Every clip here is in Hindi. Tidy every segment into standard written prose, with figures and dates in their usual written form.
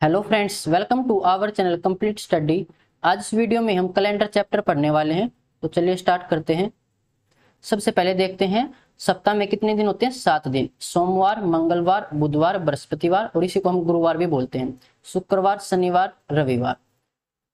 Hello friends, welcome to our channel complete study. आज इस वीडियो में हम कैलेंडर चैप्टर पढ़ने वाले हैं। तो चलिए स्टार्ट करते हैं। सबसे पहले देखते हैं सप्ताह में कितने दिन होते हैं। 7 दिन। सोमवार, मंगलवार, बुधवार, बृहस्पतिवार और इसी को हम गुरुवार भी बोलते हैं। शुक्रवार, शनिवार, रविवार।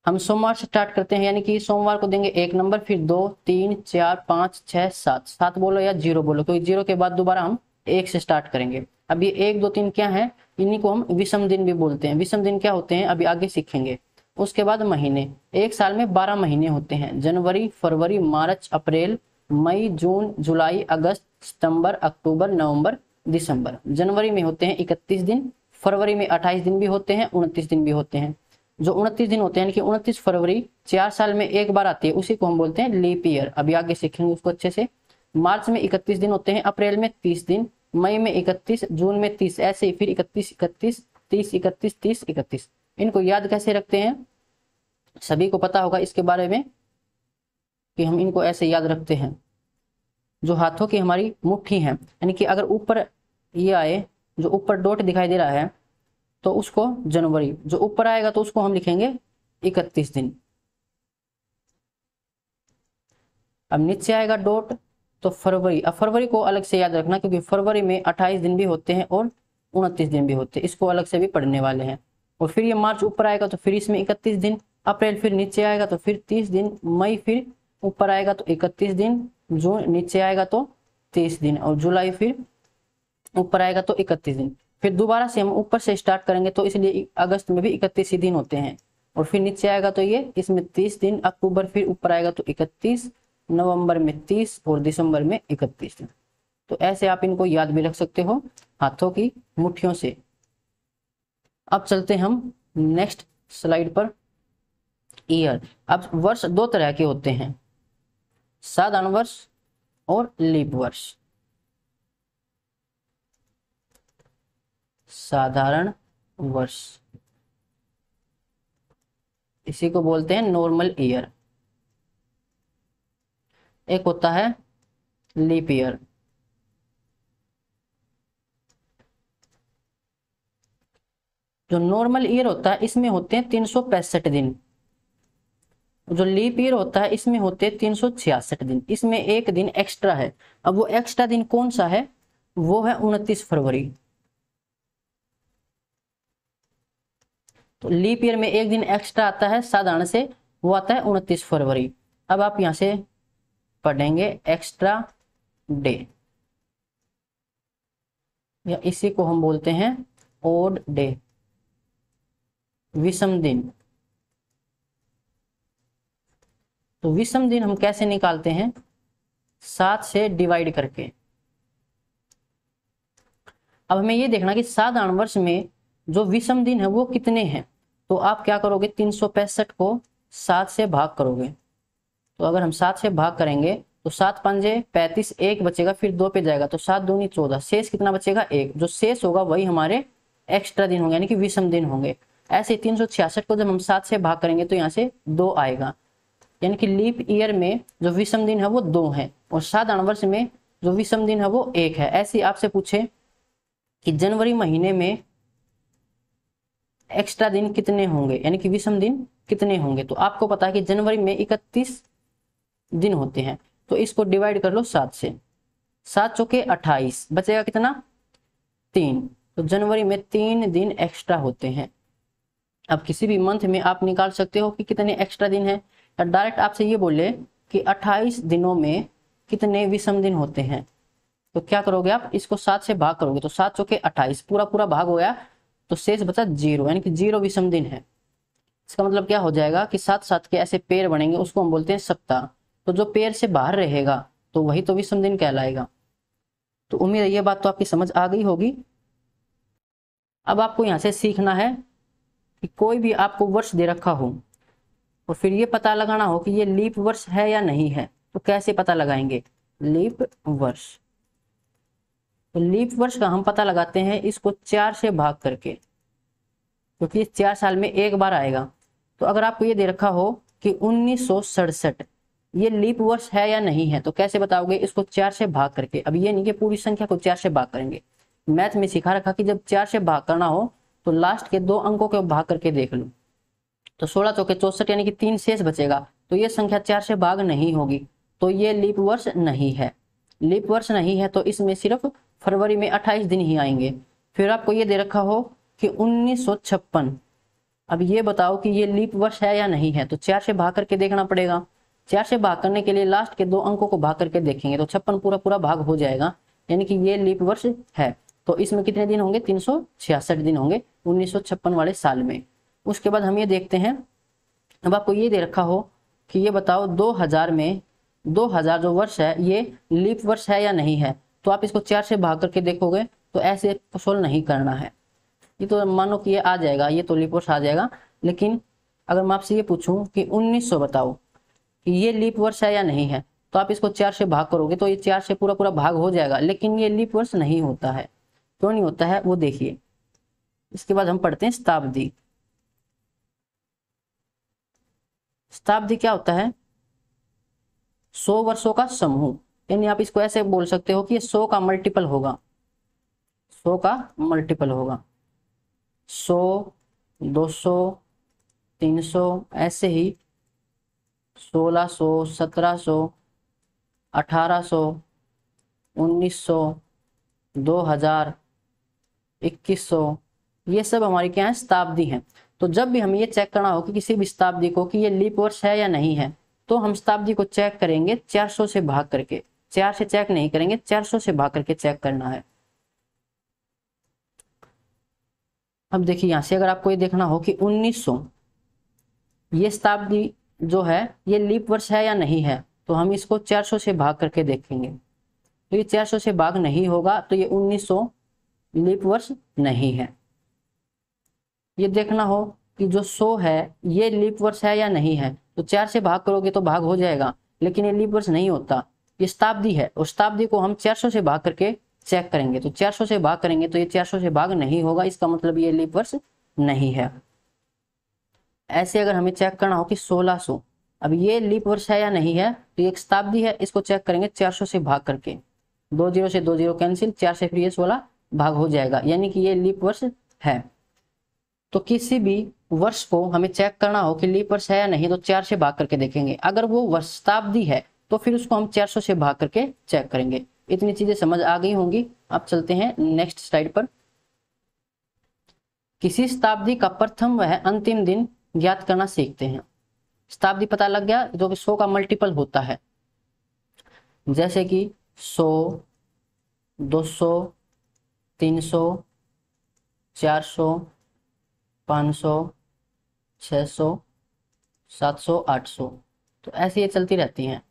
हम सोमवार से स्टार्ट करते हैं, यानी कि सोमवार को देंगे 1 नंबर, फिर 2, 3, 4, 5, 6, 7। 7 बोलो या 0 बोलो, क्योंकि 0 के बाद दोबारा हम 1 से स्टार्ट करेंगे। अब ये 1, 2, 3 क्या है, इन्हीं को हम विषम दिन भी बोलते हैं। विषम दिन क्या होते हैं अभी आगे सीखेंगे। उसके बाद महीने। एक साल में 12 महीने होते हैं। जनवरी, फरवरी, मार्च, अप्रैल, मई, जून, जुलाई, अगस्त, सितंबर, अक्टूबर, नवंबर, दिसंबर। जनवरी में होते हैं 31 दिन, फरवरी में 28 दिन भी होते हैं, 29 दिन भी होते हैं। जो 29 दिन होते हैं, यानी कि 29 फरवरी 4 साल में एक बार आती है, उसी को हम बोलते हैं लीप ईयर। अभी आगे सीखेंगे उसको अच्छे से। मार्च में 31 दिन होते हैं, अप्रैल में 30 दिन, मई में 31, जून में 30, ऐसे ही फिर 31, 31, 30, 31, 30, 31। इनको याद कैसे रखते हैं, सभी को पता होगा इसके बारे में कि हम इनको ऐसे याद रखते हैं। जो हाथों की हमारी मुट्ठी है, यानी कि अगर ऊपर ये आए, जो ऊपर डॉट दिखाई दे रहा है तो उसको जनवरी, जो ऊपर आएगा तो उसको हम लिखेंगे 31 दिन। अब नीचे आएगा डॉट तो फरवरी। अब फरवरी को अलग से याद रखना, क्योंकि फरवरी में 28 दिन भी होते हैं और 29 दिन भी होते हैं। इसको अलग से भी पढ़ने वाले हैं। और फिर ये मार्च ऊपर आएगा तो फिर इसमें 31 दिन। अप्रैल फिर नीचे आएगा तो फिर 30 दिन। मई फिर ऊपर आएगा तो 31 दिन। जून नीचे आएगा तो 30 दिन। और जुलाई फिर ऊपर आएगा तो 31 दिन। फिर दोबारा से हम ऊपर से स्टार्ट करेंगे, तो इसलिए अगस्त में भी 31 ही दिन होते हैं। और फिर नीचे आएगा तो ये इसमें 30 दिन। अक्टूबर फिर ऊपर आएगा तो 31, नवंबर में 30 और दिसंबर में 31 दिन। तो ऐसे आप इनको याद भी रख सकते हो हाथों की मुट्ठियों से। अब चलते हम नेक्स्ट स्लाइड पर। ईयर। अब वर्ष 2 तरह के होते हैं, साधारण वर्ष और लीप वर्ष। साधारण वर्ष इसी को बोलते हैं नॉर्मल ईयर। एक होता है लीप ईयर। जो नॉर्मल ईयर होता है इसमें होते हैं 365 दिन। जो लीप ईयर होता है इसमें होते हैं 366 दिन। इसमें एक दिन एक्स्ट्रा है। अब वो एक्स्ट्रा दिन कौन सा है, वो है 29 फरवरी। तो लीप ईयर में एक दिन एक्स्ट्रा आता है साधारण से, वो आता है 29 फरवरी। अब आप यहां से पढ़ेंगे एक्स्ट्रा डे, या इसी को हम बोलते हैं ओड डे, विषम दिन। तो विषम दिन हम कैसे निकालते हैं, 7 से डिवाइड करके। अब हमें ये देखना कि साधारण वर्ष में जो विषम दिन है वो कितने हैं। तो आप क्या करोगे, 365 को 7 से भाग करोगे। तो अगर हम 7 से भाग करेंगे तो 7 पंजे 35, 1 बचेगा, फिर 2 पे जाएगा तो 7 दूनी 14, शेष कितना बचेगा 1। जो शेष होगा वही हमारे एक्स्ट्रा दिन होंगे, यानी कि विषम दिन होंगे। ऐसे 366 को जब हम 7 से भाग करेंगे तो यहाँ से 2 आएगा, यानी कि लीप ईयर में जो विषम दिन है वो 2 है और साधारण वर्ष में जो विषम दिन है वो 1 है। ऐसे आपसे पूछे कि जनवरी महीने में एक्स्ट्रा दिन कितने होंगे, यानी कि विषम दिन कितने होंगे, तो आपको पता है कि जनवरी में 31 दिन होते हैं। तो इसको डिवाइड कर लो 7 से। 7 चौके 28, बचेगा कितना 3। तो जनवरी में 3 दिन एक्स्ट्रा होते हैं। अब किसी भी मंथ में आप निकाल सकते हो कि कितने एक्स्ट्रा दिन है, या डायरेक्ट आपसे ये बोले कि 28 दिनों में कितने विषम दिन होते हैं, तो क्या करोगे आप, इसको 7 से भाग करोगे तो 7 चौके 28, पूरा पूरा भाग हो गया तो शेष बचा 0, यानी कि 0 विषम दिन है। इसका मतलब क्या हो जाएगा कि 7-7 के ऐसे पेड़ बनेंगे, उसको हम बोलते हैं सप्ताह। तो जो पेड़ से बाहर रहेगा तो वही तो विषम दिन कहलाएगा। तो उम्मीद है ये बात तो आपकी समझ आ गई होगी। अब आपको यहाँ से सीखना है कि कोई भी आपको वर्ष दे रखा हो और फिर ये पता लगाना हो कि ये लीप वर्ष है या नहीं है। तो कैसे पता लगाएंगे, लीप वर्ष। तो लीप वर्ष का हम पता लगाते हैं इसको 4 से भाग करके, क्योंकि ये 4 साल में एक बार आएगा। तो अगर आपको ये दे रखा हो कि 1967 ये लीप वर्ष है या नहीं है, तो कैसे बताओगे, इसको 4 से भाग करके। अब ये नहीं कि पूरी संख्या को 4 से भाग करेंगे, मैथ में सिखा रखा कि जब 4 से भाग करना हो तो लास्ट के 2 अंकों को भाग करके देख लो। तो 16 चौके 64 यानी कि 3 शेष बचेगा। तो ये संख्या 4 से भाग नहीं होगी, तो ये लीप वर्ष नहीं है। लीप वर्ष नहीं है तो इसमें सिर्फ फरवरी में 28 दिन ही आएंगे। फिर आपको ये दे रखा हो कि 1956, अब ये बताओ कि ये लीप वर्ष है या नहीं है। तो 4 से भाग करके देखना पड़ेगा। 4 से भाग करने के लिए लास्ट के 2 अंकों को भाग करके देखेंगे तो 56 पूरा पूरा भाग हो जाएगा, यानी कि ये लीप वर्ष है। तो इसमें कितने दिन होंगे? 366 दिन होंगे 1956 वाले साल में। उसके बाद हम ये देखते हैं, अब आपको ये दे रखा हो कि ये बताओ 2000 में 2000 जो वर्ष है ये लीप वर्ष है या नहीं है। तो आप इसको 4 से भाग करके देखोगे तो ऐसे सोल्व नहीं करना है। ये तो मानो कि ये आ जाएगा, ये तो लीप वर्ष आ जाएगा। लेकिन अगर मैं आपसे ये पूछूं कि 1900 बताओ कि ये लीप वर्ष है या नहीं है, तो आप इसको 4 से भाग करोगे तो ये 4 से पूरा पूरा भाग हो जाएगा, लेकिन ये लीप वर्ष नहीं होता है। क्यों नहीं होता है वो देखिए। इसके बाद हम पढ़ते हैं शताब्दी। शताब्दी क्या होता है? 100 वर्षों का समूह, यानी आप इसको ऐसे बोल सकते हो कि ये 100 का मल्टीपल होगा। 100 का मल्टीपल होगा। 100, 200, 300, ऐसे ही 1600, 1700, 1800, 1900, 2000, 2100, ये सब हमारी क्या है? शताब्दी है। तो जब भी हमें ये चेक करना हो कि किसी भी शताब्दी को कि ये लीप वर्ष है या नहीं है, तो हम शताब्दी को चेक करेंगे 400 से भाग करके। 4 से चेक नहीं करेंगे, 400 से भाग करके चेक करना है। अब देखिए यहां से अगर आपको ये देखना हो कि 1900 ये शताब्दी जो है ये लीप वर्ष है या नहीं है, तो हम इसको 400 से भाग करके देखेंगे। तो ये 400 से भाग नहीं होगा, तो ये 1900 लीप वर्ष नहीं है। ये देखना हो कि जो 100 है ये लीप वर्ष है या नहीं है, तो 4 से भाग करोगे तो भाग हो जाएगा, लेकिन ये लीप वर्ष नहीं होता, ये शताब्दी है। और शताब्दी को हम 400 से भाग करके चेक करेंगे। तो 400 से भाग करेंगे तो ये 400 से भाग नहीं होगा, इसका मतलब ये लीप वर्ष नहीं है। ऐसे अगर हमें चेक करना हो कि 1600, अब ये लीप वर्ष है या नहीं है, तो ये एक शताब्दी है, इसको चेक करेंगे 400 से भाग करके। 2 0 से 2 0 कैंसिल, 4 से फिर ये 16 भाग हो जाएगा, यानी कि ये लीप वर्ष है। तो किसी भी वर्ष को हमें चेक करना हो कि लीप वर्ष है या नहीं, तो 4 से भाग करके देखेंगे। अगर वो वर्ष शताब्दी है तो फिर उसको हम 400 से भाग करके चेक करेंगे। इतनी चीजें समझ आ गई होंगी। अब चलते हैं नेक्स्ट स्लाइड पर। किसी शताब्दी का प्रथम व अंतिम दिन ज्ञात करना सीखते हैं। शताब्दी पता लग गया, जो कि 100 का मल्टीपल होता है, जैसे कि 100, 200, 300, 400, 500, 600, 700, 800, तो ऐसे ये चलती रहती हैं।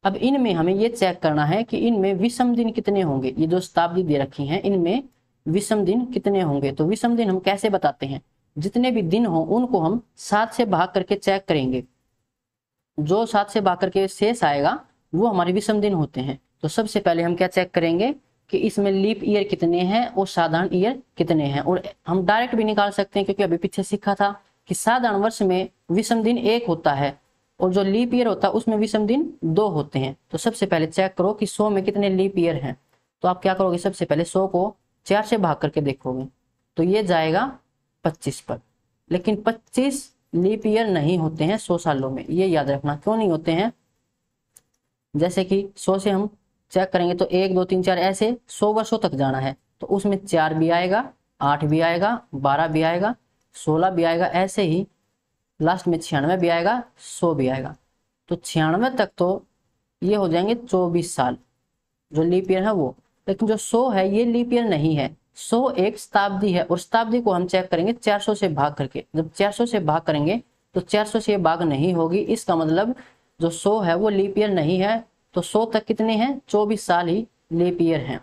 अब इनमें हमें ये चेक करना है कि इनमें विषम दिन कितने होंगे। ये जो शताब्दी दे रखी हैं इनमें विषम दिन कितने होंगे। तो विषम दिन हम कैसे बताते हैं? जितने भी दिन हो उनको हम 7 से भाग करके चेक करेंगे। जो 7 से भाग करके शेष आएगा वो हमारे विषम दिन होते हैं। तो सबसे पहले हम क्या चेक करेंगे कि इसमें लीप ईयर कितने हैं और साधारण ईयर कितने हैं। और हम डायरेक्ट भी निकाल सकते हैं, क्योंकि अभी पीछे सीखा था कि साधारण वर्ष में विषम दिन 1 होता है और जो लीप ईयर होता है उसमें विषम दिन 2 होते हैं। तो सबसे पहले चेक करो कि 100 में कितने लीप ईयर हैं। तो आप क्या करोगे? सबसे पहले 100 को 4 से भाग करके देखोगे तो ये जाएगा 25 पर। लेकिन 25 लीप ईयर नहीं होते हैं 100 सालों में, ये याद रखना। क्यों नहीं होते हैं? जैसे कि 100 से हम चेक करेंगे तो 1 2 3 4 ऐसे 100 वर्षों तक जाना है, तो उसमें 4 भी आएगा, 8 भी आएगा, 12 भी आएगा, 16 भी आएगा, ऐसे ही लास्ट में 96 भी आएगा, 100 भी आएगा। तो 96 तक तो ये हो जाएंगे 24 साल जो लीप ईयर है वो। लेकिन जो 100 है ये लीप ईयर नहीं है, 100 एक शताब्दी है। और शताब्दी को हम चेक करेंगे 400 से भाग करके। जब 400 से भाग करेंगे तो 400 से भाग नहीं होगी, इसका मतलब जो 100 है वो लीप ईयर नहीं है। तो 100 तक कितने हैं? 24 साल ही लीप ईयर हैं।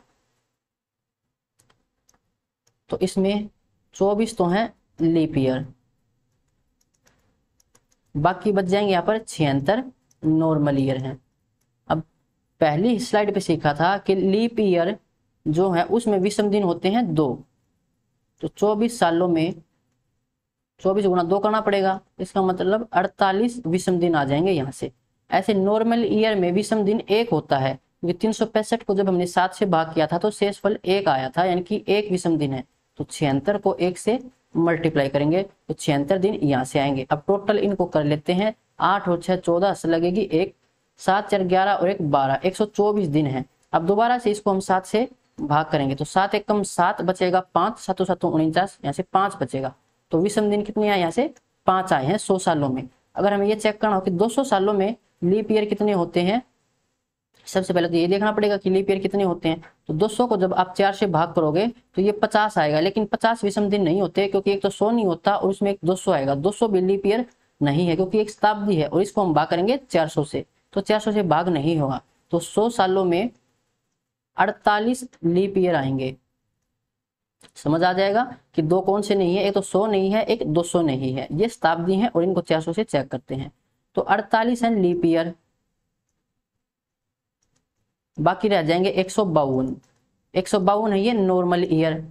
तो इसमें 24 तो हैं लीप ईयर, बाकी बच जाएंगे यहाँ पर 76 नॉर्मल ईयर हैं। अब पहली स्लाइड पे सीखा था कि लीप ईयर जो है उसमें विषम दिन होते हैं 2। तो 24 सालों में 24 गुना 2 करना पड़ेगा, इसका मतलब 48 विषम दिन आ जाएंगे यहाँ से। ऐसे नॉर्मल ईयर में विषम दिन 1 होता है, क्योंकि 365 को जब हमने 7 से भाग किया था तो शेषफल 1 आया था, यानी कि 1 विषम दिन है। तो 76 को 1 से मल्टीप्लाई करेंगे तो 76 दिन यहाँ से आएंगे। अब टोटल इनको कर लेते हैं, 8 और 6 14 से लगेगी 1, 7 4 11 और 1 12, 124 दिन है। अब दोबारा से इसको हम 7 से भाग करेंगे तो 7 एकम 7 बचेगा, 5 7 7 49, यहाँ से 5 बचेगा। तो विषम दिन कितने आए, यहाँ से 5 आए हैं 100 सालों में। अगर हमें ये चेक करना हो कि 200 सालों में लीप ईयर कितने होते हैं, सबसे पहले तो ये देखना पड़ेगा कि लीप ईयर कितने होते हैं। तो 200 को जब आप 4 से भाग करोगे तो ये 50 आएगा, लेकिन 50 विषम दिन नहीं होते, क्योंकि एक तो 100 नहीं होता और उसमें एक 200 आएगा। 200 भी लीप ईयर नहीं है, क्योंकि एक शताब्दी है और इसको हम भाग करेंगे 400 से, तो 400 से भाग नहीं होगा। तो 100 सालों में 48 लीप ईयर आएंगे। समझ आ जाएगा कि दो कौन से नहीं है, एक तो 100 नहीं है, एक 200 नहीं है, ये शताब्दी है और इनको 400 से चेक करते हैं। तो 48 है लीप ईयर, बाकी रह जाएंगे 152। 152 है ये नॉर्मल ईयर,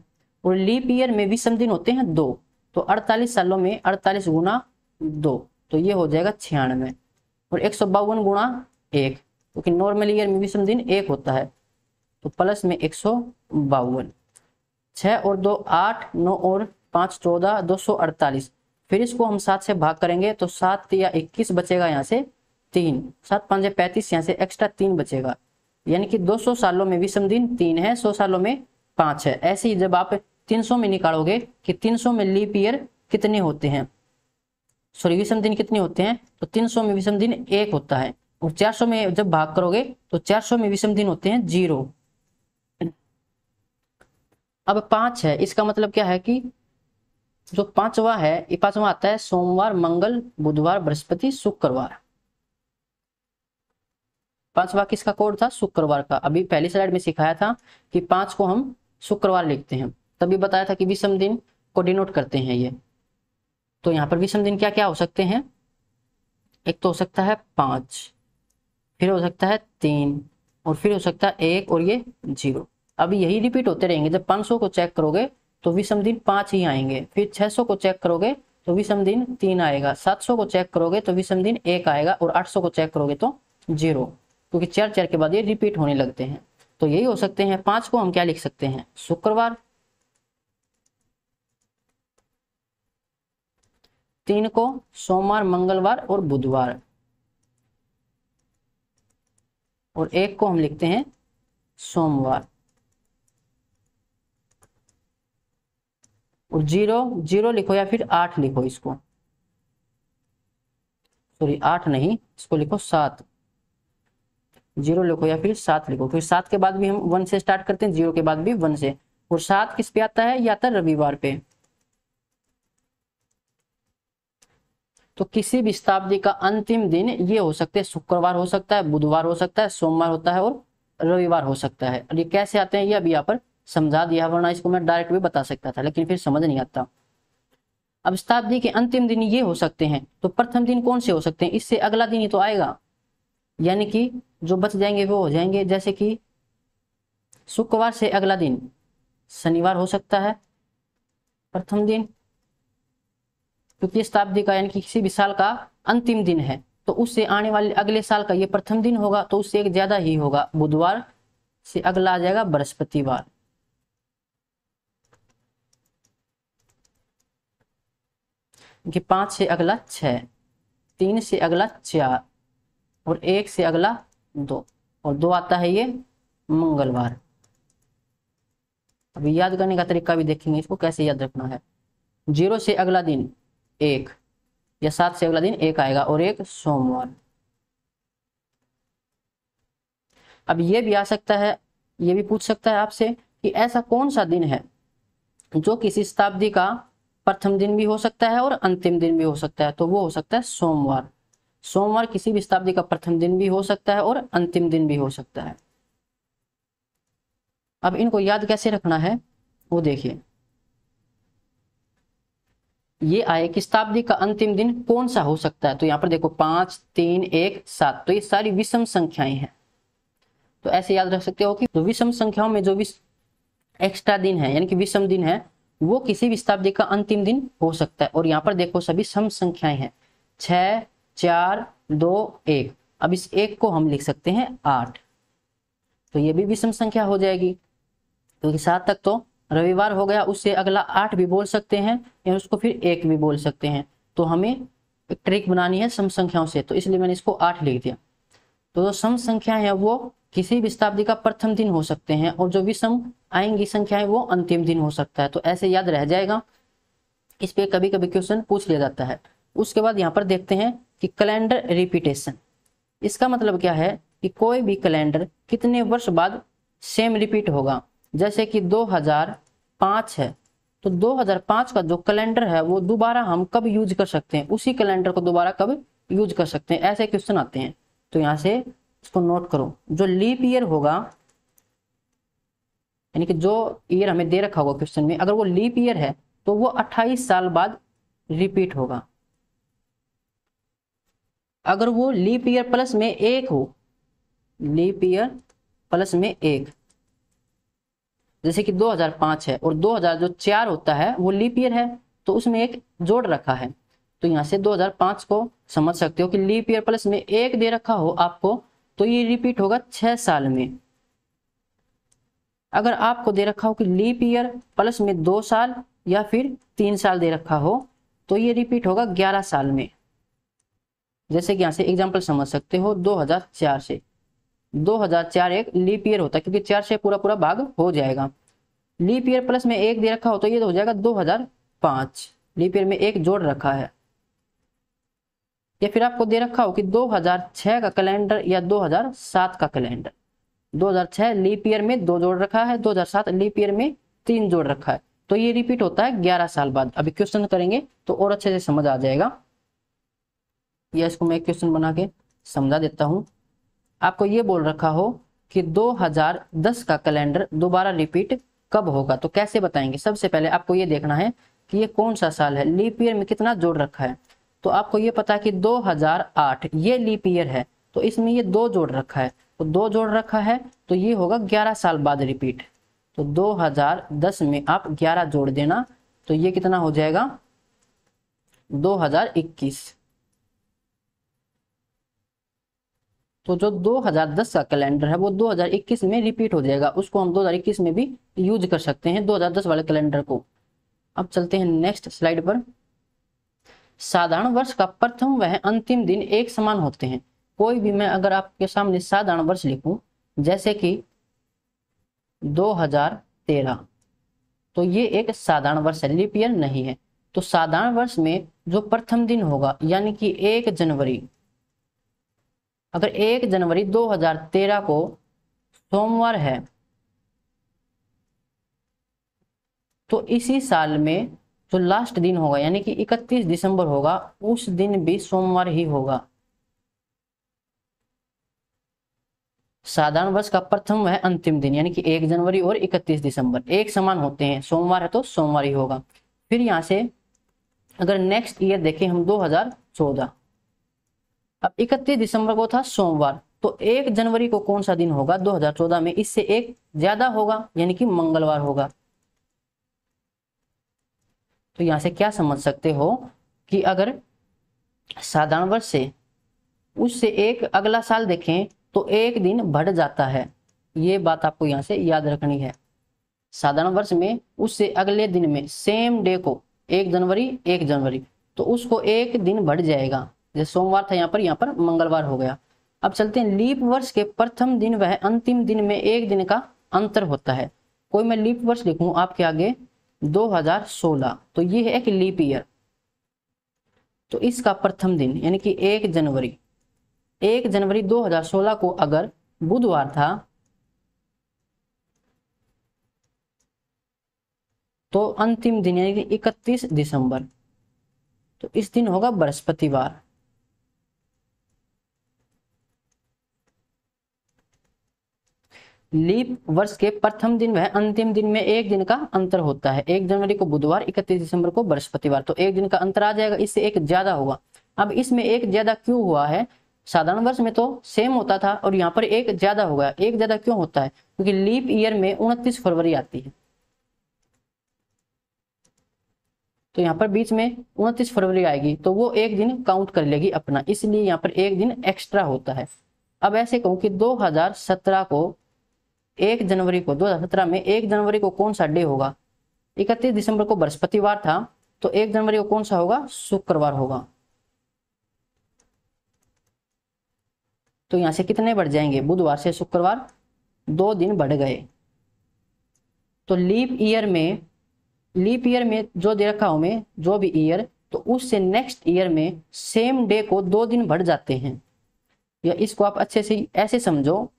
और लीप ईयर में विषम दिन होते हैं 2। तो 48 सालों में 48 गुना 2, तो ये हो जाएगा 96, और 152 गुना 1, क्योंकि नॉर्मल ईयर में विषम दिन 1 होता है, तो प्लस में 152। 6 और 2 8, 9 और 5 14, 248। फिर इसको हम 7 से भाग करेंगे तो 7 या 21 बचेगा, यहाँ से 3, 7 5 35, यहाँ से एक्स्ट्रा 3 बचेगा, यानी कि 200 सालों में विषम दिन 3 है, 100 सालों में 5 है। ऐसे ही जब आप 300 में निकालोगे कि 300 में लीप ईयर कितने होते हैं, सॉरी विषम दिन कितने होते हैं, तो 300 में विषम दिन 1 होता है, और 400 में जब भाग करोगे तो 400 में विषम दिन होते हैं 0। अब 5 है, इसका मतलब क्या है कि जो पांचवा है, ये पांचवा आता है सोमवार मंगल बुधवार बृहस्पति शुक्रवार। पांचवा किसका कोड था, शुक्रवार का। अभी पहली स्लाइड में सिखाया था कि 5 को हम शुक्रवार लिखते हैं, तभी बताया था कि विषम दिन को डिनोट करते हैं ये। तो यहाँ पर विषम दिन क्या क्या हो सकते हैं, एक तो हो सकता है 5, फिर हो सकता है 3, और फिर हो सकता है 1, और ये 0। अब यही रिपीट होते रहेंगे। जब 500 को चेक करोगे तो विषम दिन 5 ही आएंगे, फिर 600 को चेक करोगे तो विषम दिन 3 आएगा, 700 को चेक करोगे तो विषम दिन 1 आएगा, और 800 को चेक करोगे तो 0, क्योंकि 4 4 के बाद ये रिपीट होने लगते हैं। तो यही हो सकते हैं। 5 को हम क्या लिख सकते हैं, शुक्रवार, 3 को सोमवार मंगलवार और बुधवार, और 1 को हम लिखते हैं सोमवार, और 0 लिखो या फिर 8 लिखो, इसको सॉरी 8 नहीं, इसको लिखो 7। 0 लिखो या फिर 7 लिखो, फिर 7 के बाद भी हम 1 से स्टार्ट करते हैं, 0 के बाद भी 1 से। और 7 किस पे आता है, या आता है रविवार पे। तो किसी भी शताब्दी का अंतिम दिन ये हो सकते हैं, शुक्रवार हो सकता है, बुधवार हो सकता है, सोमवार होता है, और रविवार हो सकता है। और ये कैसे आते हैं ये अभी यहाँ पर समझा दिया, वरना इसको मैं डायरेक्ट भी बता सकता था, लेकिन फिर समझ नहीं आता। अब शताब्दी के अंतिम दिन ये हो सकते हैं, तो प्रथम दिन कौन से हो सकते हैं, इससे अगला दिन ही तो आएगा, यानी कि जो बच जाएंगे वो हो जाएंगे। जैसे कि शुक्रवार से अगला दिन शनिवार हो सकता है प्रथम दिन, क्योंकि शताब्दी का यानी कि किसी भी साल का अंतिम दिन है, तो उससे आने वाले अगले साल का ये प्रथम दिन होगा, तो उससे एक ज्यादा ही होगा। बुधवार से अगला आ जाएगा बृहस्पतिवार, कि 5 से अगला 6, 3 से अगला 4, और 1 से अगला 2, और 2 आता है ये मंगलवार। अभी याद करने का तरीका भी देखेंगे, इसको कैसे याद रखना है। 0 से अगला दिन 1, या 7 से अगला दिन 1 आएगा, और 1 सोमवार। अब ये भी आ सकता है, ये भी पूछ सकता है आपसे कि ऐसा कौन सा दिन है जो किसी शताब्दी का प्रथम दिन भी हो सकता है और अंतिम दिन भी हो सकता है, तो वो हो सकता है सोमवार। सोमवार किसी भी शताब्दी का प्रथम दिन भी हो सकता है और अंतिम दिन भी हो सकता है। अब इनको याद कैसे रखना है वो देखिए, ये आए कि शताब्दी का अंतिम दिन कौन सा हो सकता है, तो यहाँ पर देखो 5 3 1 7, तो ये सारी विषम संख्याएं हैं। तो ऐसे याद रख सकते हो कि तो विषम संख्याओं में जो एक्स्ट्रा दिन है यानी कि विषम दिन है, वो किसी भी शताब्दी का अंतिम दिन हो सकता है। और यहाँ पर देखो सभी सम संख्याएं हैं, 6 4 2 1। अब इस 1 को हम लिख सकते हैं 8। तो ये भी विषम संख्या हो जाएगी, क्योंकि 7 तक तो रविवार हो गया, उससे अगला 8 भी बोल सकते हैं या उसको फिर 1 भी बोल सकते हैं। तो हमें एक ट्रिक बनानी है सम संख्याओं से, तो इसलिए मैंने इसको 8 लिख दिया। तो जो सम संख्या है वो किसी भी शताब्दी का प्रथम दिन हो सकते हैं, और जो विषम आएंगी संख्याएं वो अंतिम दिन हो सकता है। तो ऐसे याद रह जाएगा, इस पे कभी कभी क्वेश्चन पूछ लिया जाता है। उसके बाद यहाँ पर देखते हैं कि कैलेंडर रिपीटेशन, इसका मतलब क्या है कि कोई भी कैलेंडर कितने वर्ष बाद सेम रिपीट होगा। जैसे कि 2005 है, तो 2005 का जो कैलेंडर है वो दोबारा हम कब यूज कर सकते हैं, उसी कैलेंडर को दोबारा कब यूज कर सकते हैं, ऐसे क्वेश्चन आते हैं। तो यहाँ से इसको नोट करो, जो लीप ईयर होगा, यानी कि जो ईयर हमें दे रखा होगा क्वेश्चन में, अगर वो लीप ईयर है तो वो 28 साल बाद रिपीट होगा। अगर वो लीप ईयर प्लस में 1 हो, लीप ईयर प्लस में 1, जैसे कि 2005 है और 2004 होता है वो लीप ईयर है, तो उसमें एक जोड़ रखा है। तो यहाँ से 2005 को समझ सकते हो कि लीप ईयर प्लस में 1 दे रखा हो आपको, तो ये रिपीट होगा 6 साल में। अगर आपको दे रखा हो कि लीप ईयर प्लस में 2 साल या फिर 3 साल दे रखा हो, तो ये रिपीट होगा 11 साल में। जैसे कि यहाँ से एग्जाम्पल समझ सकते हो, 2004 से 2004 एक लीप ईयर होता है, क्योंकि 4 से पूरा पूरा भाग हो जाएगा। लीप ईयर प्लस में 1 दे रखा हो तो ये तो हो जाएगा 2005, लीप ईयर में 1 जोड़ रखा है। या फिर आपको दे रखा हो कि 2006 का कैलेंडर या 2007 का कैलेंडर, 2006 लीप ईयर में 2 जोड़ रखा है, 2007 लीप ईयर में 3 जोड़ रखा है, तो ये रिपीट होता है 11 साल बाद। अभी क्वेश्चन करेंगे तो और अच्छे से समझ आ जाएगा। या इसको मैं क्वेश्चन बना के समझा देता हूं। आपको ये बोल रखा हो कि 2010 का कैलेंडर दोबारा रिपीट कब होगा, तो कैसे बताएंगे। सबसे पहले आपको ये देखना है कि ये कौन सा साल है, लीप ईयर में कितना जोड़ रखा है। तो आपको ये पता है कि 2008 ये लीप ईयर है, तो इसमें ये 2 जोड़ रखा है, तो 2 जोड़ रखा है, तो ये होगा 11 साल बाद रिपीट। तो 2010 में आप 11 जोड़ देना, तो ये कितना हो जाएगा 2021। तो जो 2010 का कैलेंडर है वो 2021 में रिपीट हो जाएगा, उसको हम 2021 में भी यूज कर सकते हैं 2010 वाले कैलेंडर को। अब चलते हैं नेक्स्ट स्लाइड पर। साधारण वर्ष का प्रथम वह अंतिम दिन एक समान होते हैं। कोई भी मैं अगर आपके सामने साधारण वर्ष लिखूं, जैसे कि 2013, तो ये एक साधारण वर्ष है, लीप ईयर नहीं है। तो साधारण वर्ष में जो प्रथम दिन होगा, यानी कि 1 जनवरी, अगर 1 जनवरी 2013 को सोमवार है, तो इसी साल में जो लास्ट दिन होगा, यानी कि 31 दिसंबर होगा, उस दिन भी सोमवार ही होगा। साधारण वर्ष का प्रथम वह अंतिम दिन, यानी कि 1 जनवरी और 31 दिसंबर एक समान होते हैं, सोमवार है तो सोमवार ही होगा। फिर यहां से अगर नेक्स्ट ईयर देखें हम 2014, अब 31 दिसंबर को था सोमवार, तो 1 जनवरी को कौन सा दिन होगा 2014 में, इससे एक ज्यादा होगा, यानी कि मंगलवार होगा। तो यहां से क्या समझ सकते हो कि अगर साधारण वर्ष से उससे एक अगला साल देखें तो एक दिन बढ़ जाता है, ये बात आपको यहां से याद रखनी है। साधारण वर्ष में उससे अगले दिन में सेम डे को 1 जनवरी, तो उसको एक दिन बढ़ जाएगा, जैसे सोमवार था यहाँ पर मंगलवार हो गया। अब चलते हैं लीप वर्ष के प्रथम दिन वह अंतिम दिन में 1 दिन का अंतर होता है। कोई मैं लीप वर्ष लिखूं आपके आगे 2016, तो ये है एक लीप ईयर, तो इसका प्रथम दिन यानी कि 1 जनवरी 2016 को अगर बुधवार था, तो अंतिम दिन यानी कि 31 दिसंबर, तो इस दिन होगा बृहस्पतिवार। लीप वर्ष के प्रथम दिन वह अंतिम दिन में 1 दिन का अंतर होता है। 1 जनवरी को बुधवार, 31 दिसंबर को बृहस्पतिवार, तो 1 दिन का अंतर आ जाएगा, इससे एक ज्यादा होगा। अब इसमें एक ज्यादा क्यों हुआ है, साधारण वर्ष में तो सेम होता था और यहाँ पर एक ज्यादा हो गया। एक ज्यादा क्यों होता है, क्योंकि लीप ईयर में 29 फरवरी आती है, तो यहाँ पर बीच में 29 फरवरी आएगी, तो वो एक दिन काउंट कर लेगी अपना, इसलिए यहाँ पर एक दिन एक्स्ट्रा होता है। अब ऐसे कहूँ कि 2017 को 1 जनवरी को 2017 में 1 जनवरी को कौन सा डे होगा? 31 दिसंबर को बृहस्पतिवार था, तो 1 जनवरी को कौन सा होगा? शुक्रवार होगा। तो यहां से कितने बढ़ जाएंगे? बुधवार से शुक्रवार 2 दिन बढ़ गए। तो लीप ईयर में जो दे रखा हूं मैं, जो भी ईयर, तो उससे नेक्स्ट ईयर में सेम डे को 2 दिन बढ़ जाते हैं। या इसको आप अच्छे से ऐसे समझो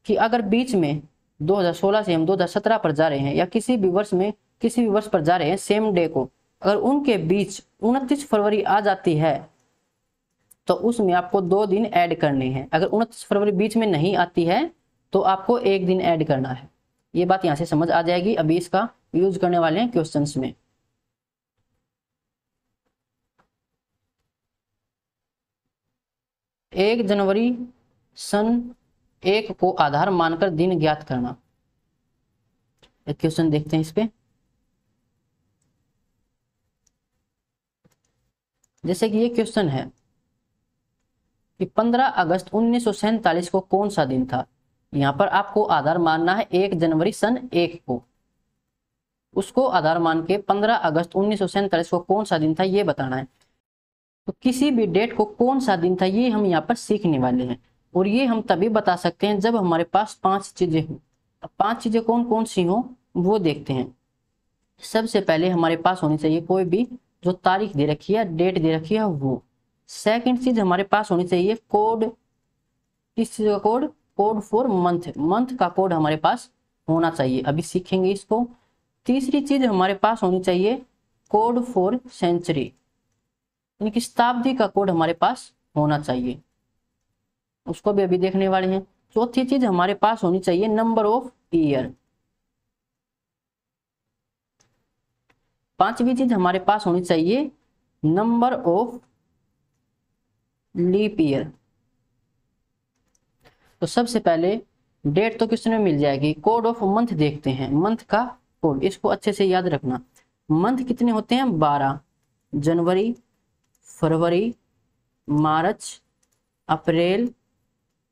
कि अगर बीच में 2016 से हम 2017 पर जा रहे हैं, या किसी भी वर्ष पर जा रहे हैं सेम डे को, अगर उनके बीच 29 फरवरी आ जाती है तो उसमें आपको 2 दिन ऐड करने हैं। अगर 29 फरवरी बीच में नहीं आती है तो आपको 1 दिन ऐड करना है। ये बात यहां से समझ आ जाएगी। अभी इसका यूज करने वाले हैं क्वेश्चंस में। 1 जनवरी सन 1 को आधार मानकर दिन ज्ञात करना। एक क्वेश्चन देखते हैं इस पे। जैसे कि ये क्वेश्चन है कि 15 अगस्त 1947 को कौन सा दिन था? यहां पर आपको आधार मानना है 1 जनवरी सन 1 को। उसको आधार मान के 15 अगस्त 1947 को कौन सा दिन था ये बताना है। तो किसी भी डेट को कौन सा दिन था ये हम यहाँ पर सीखने वाले हैं, और ये हम तभी बता सकते हैं जब हमारे पास 5 चीजें हों। अब 5 चीजें कौन कौन सी हों वो देखते हैं। सबसे पहले हमारे पास होनी चाहिए कोई भी जो तारीख दे रखी है, डेट दे रखी है वो। सेकंड चीज हमारे पास होनी चाहिए कोड। किस चीज का code? Code for month. Month का कोड हमारे पास होना चाहिए, अभी सीखेंगे इसको। तीसरी चीज हमारे पास होनी चाहिए कोड फॉर सेंचुरी, यानी कि शताब्दी का कोड हमारे पास होना चाहिए, उसको भी अभी देखने वाले हैं। चौथी चीज हमारे पास होनी चाहिए नंबर ऑफ ईयर। पांचवी चीज हमारे पास होनी चाहिए नंबर ऑफ लीप ईयर। तो सबसे पहले डेट तो क्वेश्चन में मिल जाएगी, कोड ऑफ मंथ देखते हैं। मंथ का कोड इसको अच्छे से याद रखना। मंथ कितने होते हैं? 12। जनवरी, फरवरी, मार्च, अप्रैल,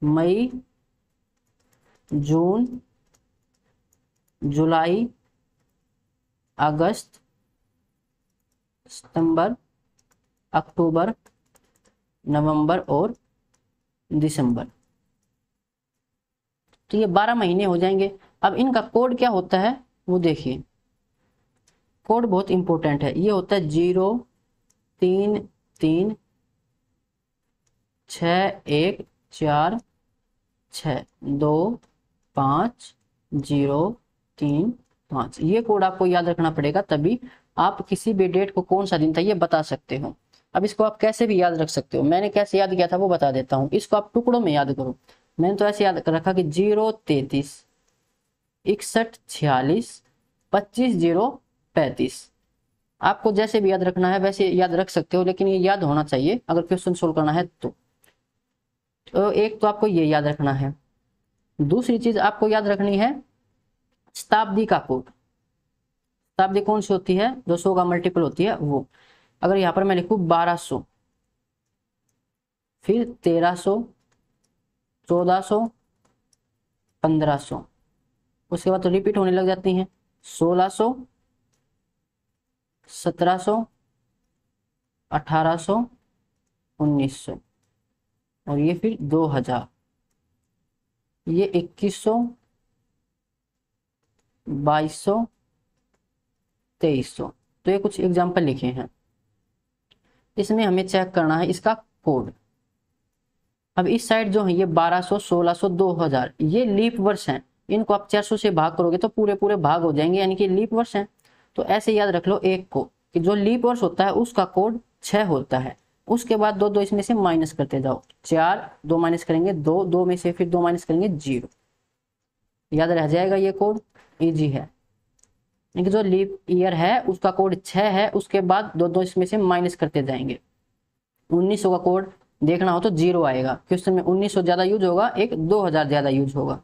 मई, जून, जुलाई, अगस्त, सितंबर, अक्टूबर, नवंबर और दिसंबर। तो ये 12 महीने हो जाएंगे। अब इनका कोड क्या होता है वो देखिए। कोड बहुत इंपॉर्टेंट है। ये होता है 0 3 3 6 1 4 6 2 5 0 3 5। ये कोड आपको याद रखना पड़ेगा, तभी आप किसी भी डेट को कौन सा दिन था ये बता सकते हो। अब इसको आप कैसे भी याद रख सकते हो, मैंने कैसे याद किया था वो बता देता हूँ। इसको आप टुकड़ों में याद करो। मैंने तो ऐसे याद रखा कि 0 33 61 46 25 0 35। आपको जैसे भी याद रखना है वैसे याद रख सकते हो, लेकिन ये याद होना चाहिए अगर क्वेश्चन सोल्व करना है तो एक तो आपको ये याद रखना है। दूसरी चीज आपको याद रखनी है शताब्दी का कोड। शताब्दी कौन सी होती है? जो 100 का मल्टीपल होती है वो। अगर यहाँ पर मैं लिखूं 1200, फिर 1300, 1400, 1500, उसके बाद तो रिपीट होने लग जाती हैं। 1600, 1700, 1800, 1900 और ये फिर 2000, ये 2100, 2200, 2300। तो ये कुछ एग्जाम्पल लिखे हैं, इसमें हमें चेक करना है इसका कोड। अब इस साइड जो है ये 1200, 1600, 2000 ये लीप वर्ष हैं। इनको आप 400 से भाग करोगे तो पूरे पूरे भाग हो जाएंगे, यानी कि लीप वर्ष हैं। तो ऐसे याद रख लो एक को कि जो लीप वर्ष होता है उसका कोड 6 होता है। उसके बाद 2 2 इसमें से माइनस करते जाओ। 4 2 माइनस करेंगे 2, 2 में से फिर 2 माइनस करेंगे 0। याद रह जाएगा ये कोड, इजी है। यानी जो लीप ईयर है उसका कोड 6 है। उसके बाद 2 2 इसमें से माइनस करते जाएंगे। 1900 का कोड देखना हो तो 0 आएगा। क्वेश्चन में 1900 ज्यादा यूज होगा, एक 2000 ज्यादा यूज होगा।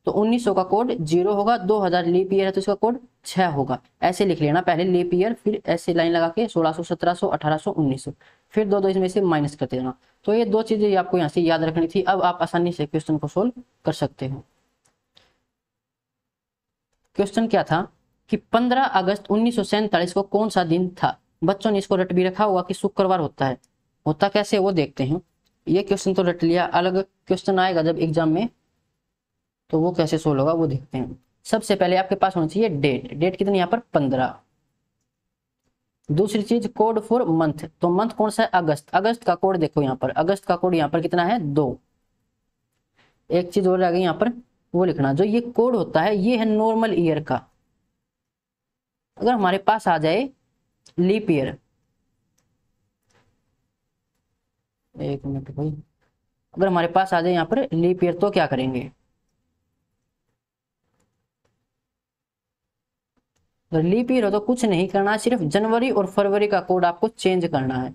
तो 1900 का कोड 0 होगा, 2000 लीप ईयर है तो इसका कोड 6 होगा। ऐसे लिख लेना, पहले लीप ईयर फिर ऐसे लाइन लगा के 1600, 1700, 1800, 1900, फिर 2 2 इसमें से माइनस करते जाना। तो ये 2 चीजें आपको यहाँ से याद रखनी थी। अब आप आसानी से क्वेश्चन को सोल्व कर सकते हो। क्वेश्चन क्या था कि 15 अगस्त 1947 को कौन सा दिन था। बच्चों ने इसको रट भी रखा होगा कि शुक्रवार होता कैसे वो देखते हैं। ये क्वेश्चन तो रट लिया, अलग क्वेश्चन आएगा जब एग्जाम में तो वो कैसे सोल्व होगा वो देखते हैं। सबसे पहले आपके पास होना चाहिए डेट कितनी यहाँ पर 15। दूसरी चीज कोड फॉर मंथ, तो मंथ कौन सा है अगस्त का कोड देखो यहाँ पर, अगस्त का कोड यहाँ पर कितना है 2। एक चीज और आ गई यहाँ पर वो लिखना, जो ये कोड होता है ये है नॉर्मल ईयर का। अगर हमारे पास आ जाए लीप ईयर, एक मिनट भाई, अगर हमारे पास आ जाए यहाँ पर लीप ईयर तो क्या करेंगे। अगर लीप ईयर हो तो कुछ नहीं करना, सिर्फ जनवरी और फरवरी का कोड आपको चेंज करना है।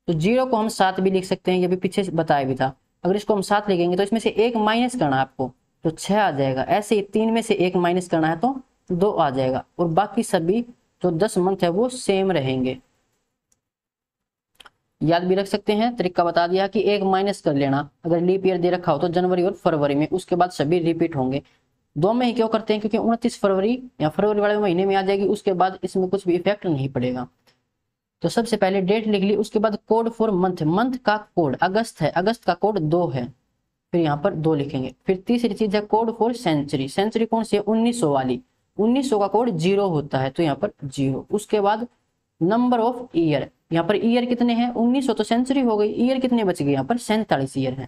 तो 0 को हम 7 भी लिख सकते हैं, ये भी पीछे बताया भी था। अगर इसको हम 7 लिखेंगे तो इसमें से 1 माइनस करना है आपको तो 6 आ जाएगा। ऐसे ही 3 में से 1 माइनस करना है तो 2 आ जाएगा। और बाकी सभी जो 10 मंथ है वो सेम रहेंगे। याद भी रख सकते हैं, तरीका बता दिया कि 1 माइनस कर लेना अगर लीप ईयर दे रखा हो तो जनवरी और फरवरी में, उसके बाद सभी रिपीट होंगे। 2 में ही क्यों करते हैं, क्योंकि 29 फरवरी या फरवरी वाले महीने में आ जाएगी, उसके बाद इसमें कुछ भी इफेक्ट नहीं पड़ेगा। तो सबसे पहले डेट लिख ली, उसके बाद कोड फॉर मंथ, मंथ का कोड अगस्त है, अगस्त का कोड 2 है, फिर यहाँ पर 2 लिखेंगे। फिर तीसरी चीज है कोड फॉर सेंचुरी, सेंचुरी कौन सी है 1900 वाली, 1900 का कोड 0 होता है तो यहाँ पर 0। उसके बाद नंबर ऑफ ईयर, यहाँ पर ईयर कितने हैं 1900 तो सेंचुरी हो गई, ईयर कितने बच गए यहाँ पर 47 ईयर है।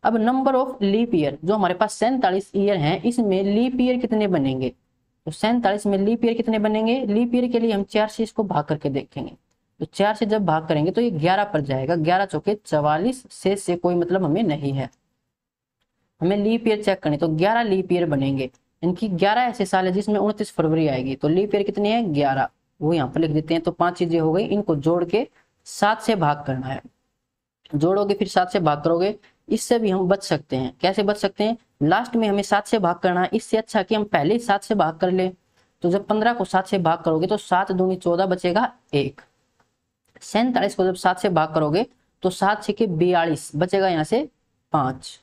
अब नंबर ऑफ लीप ईयर, जो हमारे पास 47 ईयर हैं इसमें लीप ईयर कितने बनेंगे, तो 47 में लीप ईयर कितने बनेंगे। लीप ईयर के लिए हम 4 से इसको भाग करके देखेंगे, तो 4 से जब भाग करेंगे तो ये 11 पर जाएगा, 11 चौके 44, शेष से कोई मतलब हमें नहीं है। हमें लीप ईयर चेक करनी, तो 11 लीप ईयर बनेंगे। इनकी 11 ऐसे साल है जिसमें 29 फरवरी आएगी, तो लीप ईयर कितनी है 11, वो यहाँ पर लिख देते हैं। तो 5 चीजें हो गई, इनको जोड़ के 7 से भाग करना है। जोड़ोगे फिर 7 से भाग करोगे, इससे भी हम बच सकते हैं। कैसे बच सकते हैं, लास्ट में हमें 7 से भाग करना है, इससे अच्छा कि हम पहले ही 7 से भाग कर ले। तो जब 15 को 7 से भाग करोगे तो 7 दूनी 14 बचेगा 1। 47 को जब 7 से भाग करोगे तो 7 छके 42 बचेगा यहाँ से 5,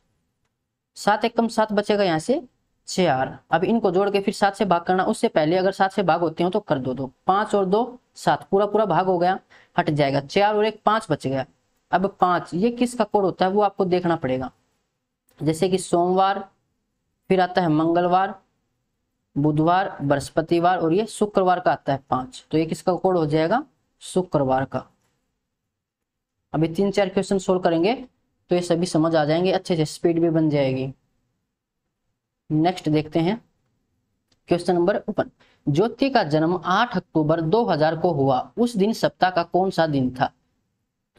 7 एकम 7 बचेगा यहाँ से 4। अब इनको जोड़ के फिर 7 से भाग करना, उससे पहले अगर 7 से भाग होते हो तो कर दो 5 और 2 7, पूरा पूरा भाग हो गया, हट जाएगा 4 और 1 5 बच गया। अब 5 ये किसका कोड होता है वो आपको देखना पड़ेगा, जैसे कि सोमवार, फिर आता है मंगलवार, बुधवार, बृहस्पतिवार और ये शुक्रवार का आता है 5, तो ये किसका कोड हो जाएगा शुक्रवार का। अभी 3-4 क्वेश्चन सोल्व करेंगे तो ये सभी समझ आ जाएंगे, अच्छे से स्पीड भी बन जाएगी। नेक्स्ट देखते हैं क्वेश्चन नंबर 1। ज्योति का जन्म 8 अक्टूबर 2000 को हुआ, उस दिन सप्ताह का कौन सा दिन था।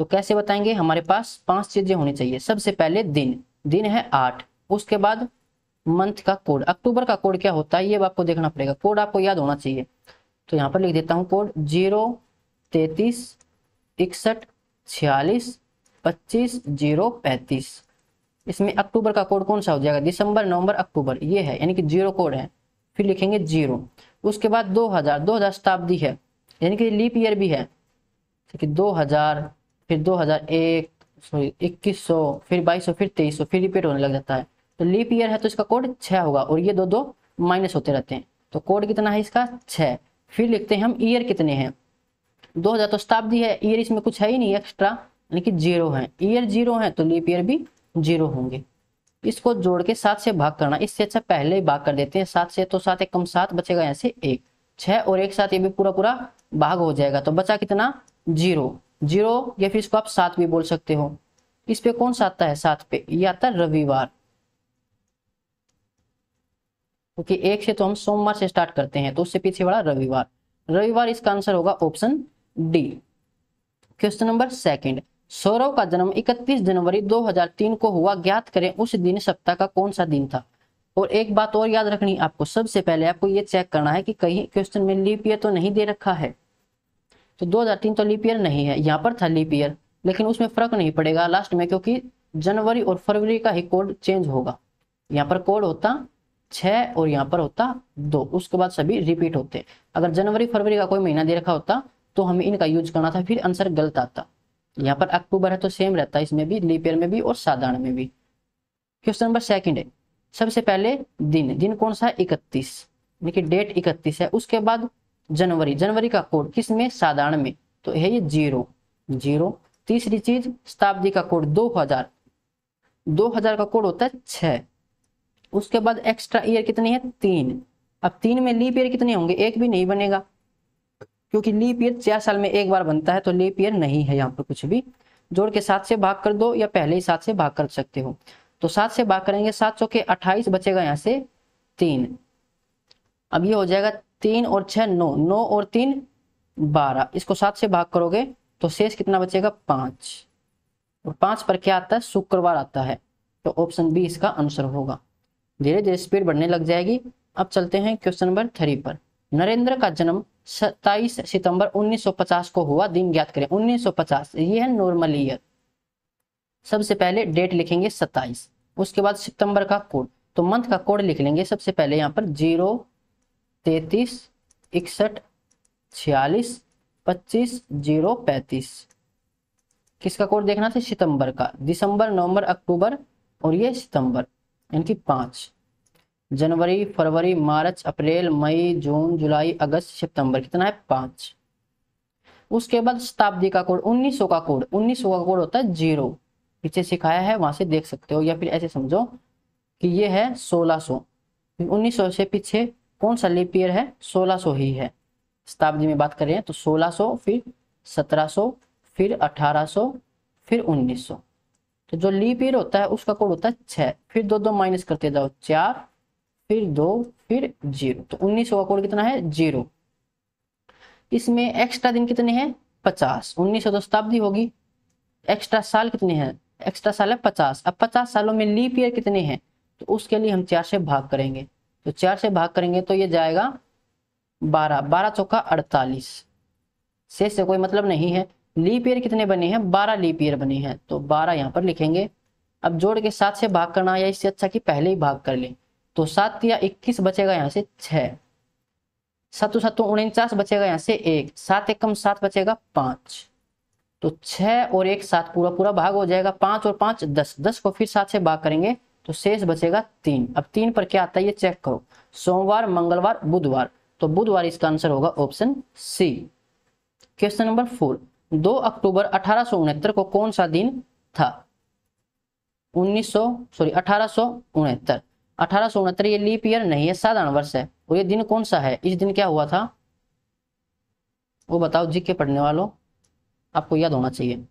तो कैसे बताएंगे, हमारे पास 5 चीजें होनी चाहिए। सबसे पहले दिन है 8, उसके बाद मंथ का कोड, अक्टूबर का कोड क्या होता है ये आपको देखना पड़ेगा, कोड आपको याद होना चाहिए। तो यहाँ पर लिख देता हूँ कोड 0 33 61 46 25 0 35। इसमें अक्टूबर का कोड कौन सा हो जाएगा, दिसंबर नवंबर अक्टूबर, ये है यानी कि 0 कोड है। फिर लिखेंगे 0, उसके बाद 2000 शताब्दी है यानी कि लीप ईयर भी है, कि 2000 फिर 2001 सॉरी 2100 फिर 2200 फिर 2300 फिर रिपीट होने लग जाता है। तो लीप ईयर है तो इसका कोड 6 होगा, और ये दो माइनस होते रहते हैं, तो कोड कितना है इसका 6। फिर लिखते हैं हम ईयर कितने हैं, 2000 तो शताब्दी है, ईयर इसमें कुछ है ही नहीं एक्स्ट्रा यानी कि 0 है, ईयर 0 है तो लीप ईयर भी 0 होंगे। इसको जोड़ के 7 से भाग करना, इससे अच्छा पहले ही भाग कर देते हैं 7 से, तो 7 एकम 7 बचेगा यहाँ से 1, 6 और 1 7 ये भी पूरा पूरा भाग हो जाएगा, तो बचा कितना 0 या फिर इसको आप 7 भी बोल सकते हो। इस पे कौन सा आता है 7 पे, ये आता है रविवार, क्योंकि 1 से तो हम सोमवार से स्टार्ट करते हैं तो उससे पीछे वाला रविवार इसका आंसर होगा option D. Question number 2। Saurav का जन्म 31 जनवरी 2003 को हुआ, ज्ञात करें उस दिन सप्ताह का कौन सा दिन था। और एक बात और याद रखनी आपको, सबसे पहले आपको ये चेक करना है कि कहीं क्वेश्चन में लीप ईयर तो नहीं दे रखा है। तो 2003 तो लीप ईयर नहीं है, यहाँ पर था लीप ईयर, लेकिन उसमें फर्क नहीं पड़ेगा लास्ट में, क्योंकि जनवरी और फरवरी का ही कोड चेंज होगा। यहाँ पर कोड होता 6 और यहाँ पर होता 2, उसके बाद सभी रिपीट होते। अगर जनवरी फरवरी का कोई महीना दे रखा होता तो हमें इनका यूज करना था, फिर आंसर गलत आता। यहाँ पर अक्टूबर है तो सेम रहता है, इसमें भी लीप ईयर में भी और साधारण में भी। क्वेश्चन नंबर 2 है, सबसे पहले दिन, दिन कौन सा है 31, देखिए डेट 31 है। उसके बाद जनवरी, जनवरी का कोड किस में, साधारण में, तो है ये 0 0। तीसरी चीज शताब्दी का कोड 2000, 2000 का कोड होता है 6। उसके बाद एक्स्ट्रा ईयर कितनी है 3। अब 3 में लीप ईयर कितने होंगे, एक भी नहीं बनेगा, क्योंकि लीप ईयर 4 साल में एक बार बनता है, तो लीप ईयर नहीं है यहाँ पर कुछ भी। जोड़ के 7 से भाग कर दो या पहले ही 7 से भाग कर सकते हो। तो 7 से भाग करेंगे, 7 चौके 28, बचेगा यहाँ से 3। अब ये हो जाएगा 3 और 6 9, 9 और 3 12। इसको 7 से भाग करोगे तो शेष कितना बचेगा 5, और 5 पर क्या आता है, शुक्रवार आता है। तो ऑप्शन बी इसका आंसर होगा। धीरे धीरे स्पीड बढ़ने लग जाएगी। अब चलते हैं क्वेश्चन नंबर 3 पर। नरेंद्र का जन्म 27 सितंबर 1950 को हुआ, दिन ज्ञात करें। 1950 ये है नॉर्मल ईयर। सबसे पहले डेट लिखेंगे 27, उसके बाद सितंबर का कोड, तो मंथ का कोड लिख लेंगे सबसे पहले यहाँ पर 0 33 61 46 25 0 35। किसका कोड देखना था, सितंबर का। दिसंबर, नवंबर, अक्टूबर और ये सितंबर, इनकी 5। जनवरी, फरवरी, मार्च, अप्रैल, मई, जून, जुलाई, अगस्त, सितंबर, कितना है 5। उसके बाद शताब्दी का कोड 1900 का कोड, 1900 का कोड होता है 0। पीछे सिखाया है, वहां से देख सकते हो, या फिर ऐसे समझो कि ये है 1600। 1900 से पीछे कौन सा लीप ईयर है, 1600 ही है। शताब्दी में बात कर रहे हैं तो 1600, फिर 1700, फिर 1800, फिर 1900। तो जो लीप ईयर होता है उसका कोड होता है 6, फिर 2 2 माइनस करते जाओ, 4, फिर 2, फिर 0। तो 1900 का कोड कितना है 0। इसमें एक्स्ट्रा दिन कितने हैं 50। 1900 तो शताब्दी होगी, एक्स्ट्रा साल कितने हैं, एक्स्ट्रा साल है 50। अब 50 सालों में लीप ईयर कितने हैं, तो उसके लिए हम 4 से भाग करेंगे। तो 4 से भाग करेंगे तो ये जाएगा 12, 12 चौका 48। शेष से कोई मतलब नहीं है। लीप ईयर कितने बने हैं, 12 लीप ईयर बने हैं, तो 12 यहाँ पर लिखेंगे। अब जोड़ के 7 से भाग करना, या इससे अच्छा कि पहले ही भाग कर ले। तो 7 या 21 बचेगा यहाँ से 6, 7 7 49 बचेगा यहाँ से 1, 7 1 कम 7 बचेगा 5। तो 6 और 1 7 पूरा पूरा भाग हो जाएगा, 5 और 5 10, 10 को फिर 7 से भाग करेंगे तो शेष बचेगा 3। अब 3 पर क्या आता है ये चेक करो, सोमवार, मंगलवार, बुधवार, तो बुधवार इसका आंसर होगा ऑप्शन सी। क्वेश्चन नंबर 4, 2 अक्टूबर 1869 को कौन सा दिन था। 1869, 1869 ये लीप ईयर नहीं है, साधारण वर्ष है। और ये दिन कौन सा है, इस दिन क्या हुआ था वो बताओ, जीके पढ़ने वालों आपको याद होना चाहिए।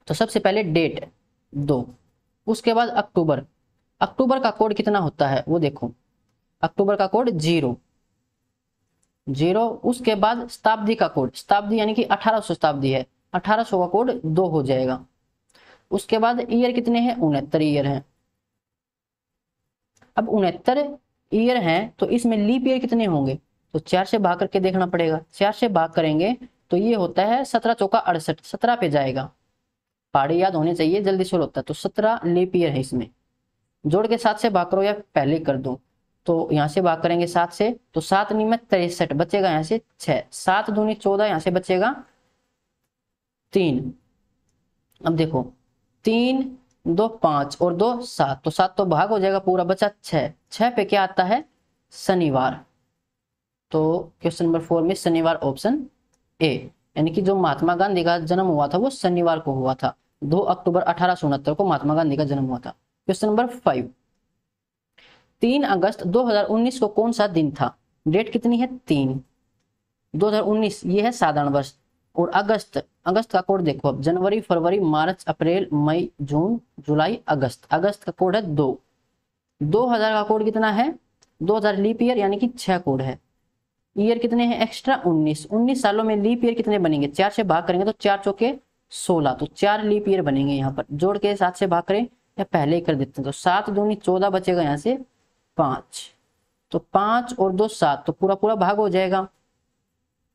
तो सबसे पहले डेट 2, उसके बाद अक्टूबर, अक्टूबर का कोड कितना होता है वो देखो, अक्टूबर का कोड 0 0। उसके बाद शताब्दी का कोड, शताब्दी यानी कि 1800 शताब्दी है, 1800 का कोड 2 हो जाएगा। उसके बाद ईयर कितने हैं, 69 ईयर हैं। अब 69 ईयर हैं तो इसमें लीप ईयर कितने होंगे, तो 4 से भाग करके देखना पड़ेगा। 4 से भाग करेंगे तो ये होता है 17 चौका 68, 17 पे जाएगा। पहाड़ी याद होने चाहिए, जल्दी से होता है। तो 17 लीप ईयर है इसमें। जोड़ के 7 से भाग करो या पहले कर दो, तो यहाँ से भाग करेंगे 7 से, तो 7 नी में 63 बचेगा यहाँ से 6, 7 दूनी 14, यहाँ से बचेगा 3। अब देखो 3 2 5 और 2 7, तो 7 तो भाग हो जाएगा पूरा, बचा 6, 6 पे क्या आता है शनिवार। तो क्वेश्चन नंबर 4 में शनिवार ऑप्शन ए, यानी कि जो महात्मा गांधी का जन्म हुआ था वो शनिवार को हुआ था। 2 अक्टूबर 1869 को महात्मा गांधी का जन्म हुआ था। क्वेश्चन नंबर 5, 3 अगस्त 2019 को कौन सा दिन था। डेट कितनी है 3, 2019 ये है साधारण वर्ष। और अगस्त, अगस्त का कोड देखो, अब जनवरी, फरवरी, मार्च, अप्रैल, मई, जून, जुलाई, अगस्त, अगस्त का कोड है 2। 2000 का कोड कितना है, 2000 लीप ईयर यानी कि 6 कोड है। ईयर कितने हैं एक्स्ट्रा 19, 19 सालों में लीप ईयर कितने बनेंगे, 4 से भाग करेंगे तो 4 चौके 16, तो 4 लीप ईयर बनेंगे। यहाँ पर जोड़ के 7 से भाग करें या पहले ही कर देते हैं, तो 7 दूनी 14 बचेगा यहाँ से 5, तो 5 और 2 7, तो पूरा पूरा भाग हो जाएगा।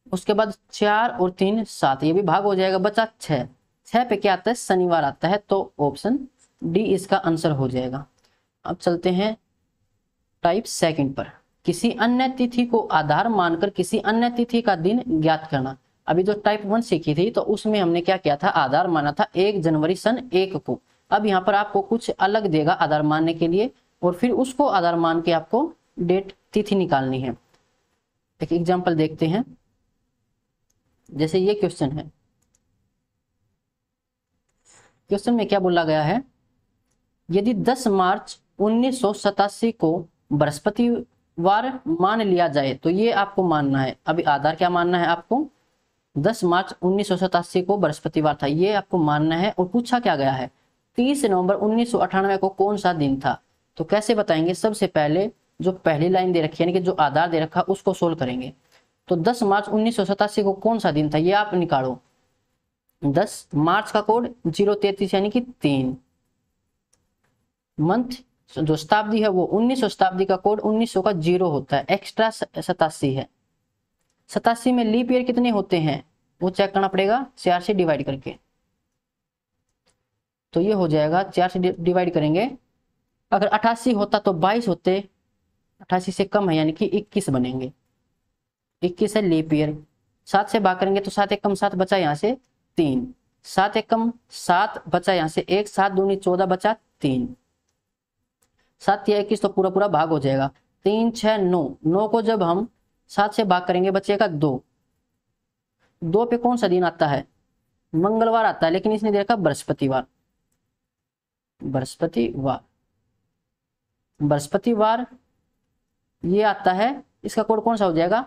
उसके बाद 4 और 3 7, ये भी भाग हो जाएगा, बचा 6, 6 पे क्या आता है शनिवार आता है, तो ऑप्शन डी इसका आंसर हो जाएगा। अब चलते हैं टाइप सेकंड पर, किसी अन्य तिथि को आधार मानकर किसी अन्य तिथि का दिन ज्ञात करना। अभी जो टाइप 1 सीखी थी तो उसमें हमने क्या किया था, आधार माना था 1 जनवरी सन 1 को। अब यहाँ पर आपको कुछ अलग देगा आधार मानने के लिए, और फिर उसको आधार मान के आपको डेट तिथि निकालनी है। एक एग्जांपल देखते हैं, जैसे ये क्वेश्चन है। क्वेश्चन में क्या बोला गया है, यदि 10 मार्च 1987 को बृहस्पतिवार मान लिया जाए, तो ये आपको मानना है। अभी आधार क्या मानना है आपको, 10 मार्च 1987 को बृहस्पतिवार था, ये आपको मानना है। और पूछा क्या गया है, 30 नवंबर 1998 को कौन सा दिन था। तो कैसे बताएंगे, सबसे पहले जो पहली लाइन दे रखी है, यानी कि जो आधार दे रखा, उसको सोल्व करेंगे। तो 10 मार्च 1987 को कौन सा दिन था, ये आप निकालो। 10 मार्च का कोड 033 यानी कि 3। मंथ जो शताब्दी है वो 1900 शताब्दी का कोड 1900 का 0 होता है, एक्स्ट्रा 87 है। 87 में लीप ईयर कितने होते हैं वो चेक करना पड़ेगा, 4 से डिवाइड करके। तो ये हो जाएगा 4 से डिवाइड करेंगे, अगर 88 होता तो 22 होते, 88 से कम है यानी कि 21 बनेंगे। 21 है लीप ईयर। 7 से भाग करेंगे तो 7 एकम 7 बचा यहाँ से 3, 7 एकम 7 बचा यहाँ से 1, 7 दूनी 14 बचा 3, 7 या 21 तो पूरा पूरा भाग हो जाएगा। 3 6 9, 9 को जब हम 7 से भाग करेंगे बचेगा 2। 2 पे कौन सा दिन आता है, मंगलवार आता है, लेकिन इसने दे रखा बृहस्पतिवार। बृहस्पतिवार, बृहस्पतिवार ये आता है, इसका कोड कौन सा हो जाएगा,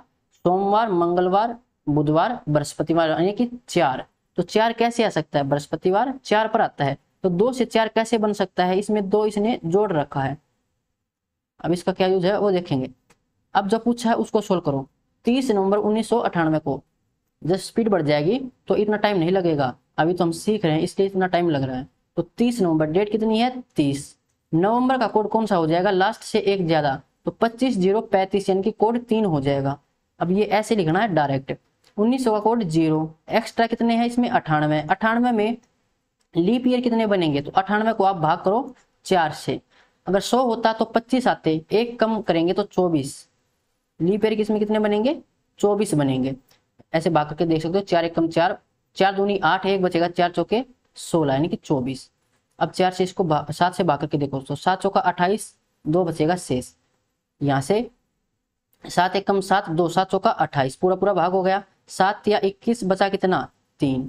सोमवार, मंगलवार, बुधवार, बृहस्पतिवार, यानी कि 4। तो 4 कैसे आ सकता है, बृहस्पतिवार 4 पर आता है। तो 2 से 4 कैसे बन सकता है, इसमें 2 इसने जोड़ रखा है। अब इसका क्या यूज है वो देखेंगे। अब जो पूछा है उसको सोल्व करो। 30 नवंबर 1998 को, जब स्पीड बढ़ जाएगी तो इतना टाइम नहीं लगेगा, अभी तो हम सीख रहे हैं इसलिए इतना टाइम लग रहा है। तो 30 नवंबर, डेट कितनी है 30। नवंबर का कोड कौन सा हो जाएगा, लास्ट से एक ज्यादा, तो 25 0 35 यानी कि कोड 3 हो जाएगा। अब ये ऐसे लिखना है डायरेक्ट। 1900 का कोड 0, एक्स्ट्रा कितने हैं इसमें 98। 98 में लीप ईयर कितने बनेंगे, तो 98 को आप भाग करो 4 से। अगर 100 होता तो 25 आते, एक कम करेंगे तो 24। लीप ईयर किसमें कितने बनेंगे, 24 बनेंगे। ऐसे भाग करके देख सकते हो, 4 एकम 4, 4 दूनी 8, एक बचेगा, 4 चौके 16 यानी कि 24। अब 4 से इसको 7 से भाग करके देखो तो 7 चौका 28, 2 बचेगा शेष। यहाँ से 7 एकम 7, 2 7 चौका 28, पूरा पूरा भाग हो गया। 7 या 21 बचा कितना 3,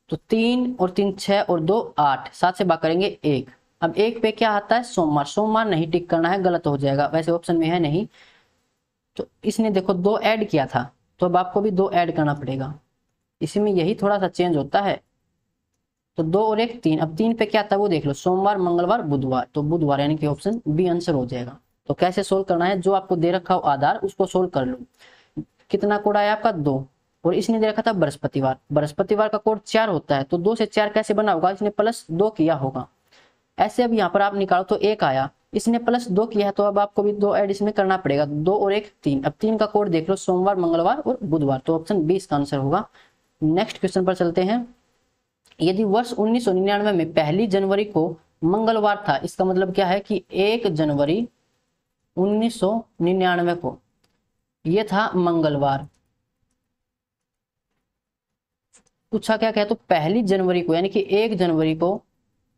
तो 3 और 3 6 और 2 8, 7 से भाग करेंगे 1। अब 1 पे क्या आता है, सोमवार। सोमवार नहीं टिक करना है, गलत हो जाएगा, वैसे ऑप्शन में है नहीं। तो इसने देखो 2 ऐड किया था, तो अब आपको भी 2 ऐड करना पड़ेगा। इसमें यही थोड़ा सा चेंज होता है। तो 2 और 1 3, अब 3 पे क्या आता है वो देख लो, सोमवार, मंगलवार, बुधवार, तो बुधवार यानी कि ऑप्शन बी आंसर हो जाएगा। तो कैसे सोल्व करना है, जो आपको दे रखा हो आधार उसको सोल्व कर लो। कितना कोड आया आपका 2, और इसने दे रखा था बृहस्पतिवार। बृहस्पतिवार का कोड 4 होता है, तो 2 से 4 कैसे बना होगा, इसने +2 किया होगा। ऐसे अब यहाँ पर आप निकालो तो 1 आया, इसने +2 किया है, तो अब आपको भी 2 ऐड इसमें करना पड़ेगा। 2 और 1 3, अब 3 का कोड देख लो, सोमवार, मंगलवार और बुधवार, तो ऑप्शन 20 का आंसर होगा। नेक्स्ट क्वेश्चन पर चलते हैं। यदि वर्ष 1999 में 1 जनवरी को मंगलवार था, इसका मतलब क्या है कि 1 जनवरी 1999 को ये था मंगलवार। पूछा क्या है, तो 1 जनवरी को यानी कि 1 जनवरी को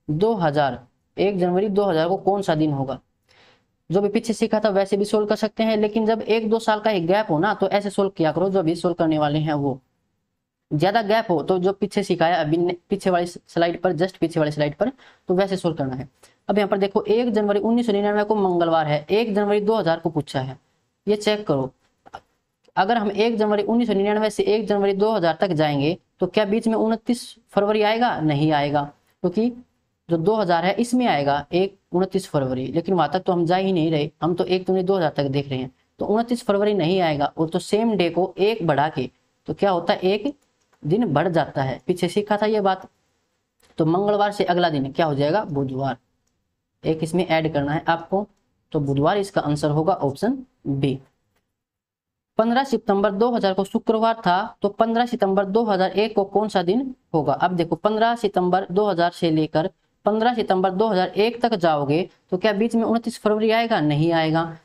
2000, 1 जनवरी 2000 को कौन सा दिन होगा। जो भी पीछे सीखा था वैसे भी सोल्व कर सकते हैं, लेकिन जब 1-2 साल का एक गैप हो ना, तो ऐसे सोल्व किया करो। जो भी सोल्व करने वाले हैं वो ज्यादा गैप हो तो जो पीछे सिखाया अभी पीछे वाली स्लाइड पर, जस्ट पीछे वाली स्लाइड पर, तो वैसे सोल्व करना है। अब यहाँ पर देखो 1 जनवरी 1999 को मंगलवार है, 1 जनवरी 2000 को पूछा है, ये चेक करो। अगर हम 1 जनवरी 1999 से 1 जनवरी 2000 तक जाएंगे तो क्या बीच में 29 फरवरी आएगा, नहीं आएगा, क्योंकि जो 2000 है इसमें आएगा 29 फरवरी, लेकिन वहां तक तो हम जा ही नहीं रहे, हम तो 1 जनवरी 2000 तक देख रहे हैं, तो 29 फरवरी नहीं आएगा। और तो सेम डे को 1 बढ़ा के तो क्या होता है, 1 दिन बढ़ जाता है, पीछे सीखा था ये बात। तो मंगलवार से अगला दिन क्या हो जाएगा, बुधवार। एक इसमें ऐड करना है आपको, तो बुधवार इसका आंसर होगा ऑप्शन बी। 15 सितंबर 2000 को शुक्रवार था, तो 15 सितंबर 2001 को कौन सा दिन होगा। अब देखो 15 सितंबर 2000 से लेकर 15 सितंबर 2001 तक जाओगे तो क्या बीच में 29 फरवरी आएगा, नहीं आएगा,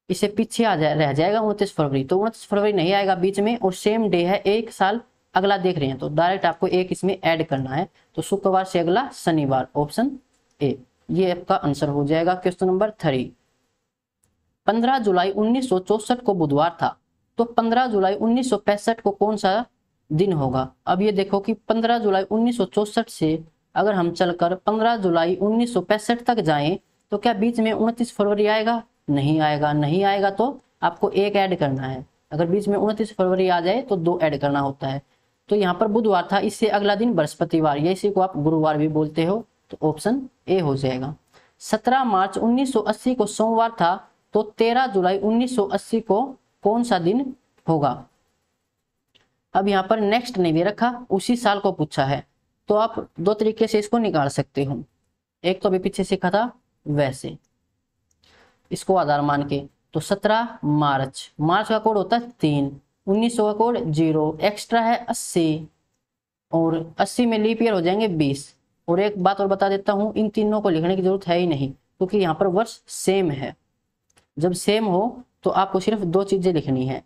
इससे पीछे रह जाएगा 29 फरवरी, तो 29 फरवरी नहीं आएगा बीच में, और सेम डे है, 1 साल अगला देख रहे हैं, तो डायरेक्ट आपको 1 इसमें ऐड करना है। तो शुक्रवार से अगला शनिवार, ऑप्शन ए। ये आपका आंसर हो जाएगा क्वेश्चन नंबर 3। 15 जुलाई 1964 को बुधवार था, तो 15 जुलाई 1965 को कौन सा दिन होगा। अब ये देखो कि 15 जुलाई 1964 से अगर हम चलकर 15 जुलाई 1965 तक जाएं तो क्या बीच में 29 फरवरी आएगा? नहीं आएगा। नहीं आएगा तो आपको एक ऐड करना है। अगर बीच में 29 फरवरी आ जाए तो 2 ऐड करना होता है। तो यहाँ पर बुधवार था, इससे अगला दिन बृहस्पतिवार, या इसी को आप गुरुवार भी बोलते हो, तो ऑप्शन ए हो जाएगा। 17 मार्च 1980 को सोमवार था, तो 13 जुलाई 1980 को कौन सा दिन होगा। अब यहाँ पर नेक्स्ट नहीं दे रखा, उसी साल को पूछा है, तो आप 2 तरीके से इसको निकाल सकते हो। एक तो अभी पीछे सीखा था वैसे, इसको आधार मान के, तो 17 मार्च, मार्च का कोड होता है 3, 1900 का कोड 0, एक्स्ट्रा है 80, और 80 में लीप ईयर हो जाएंगे 20। और एक बात और बता देता हूं, इन तीनों को लिखने की जरूरत है ही नहीं, क्योंकि यहाँ पर वर्ष सेम है। जब सेम हो तो आपको सिर्फ 2 चीजें लिखनी है,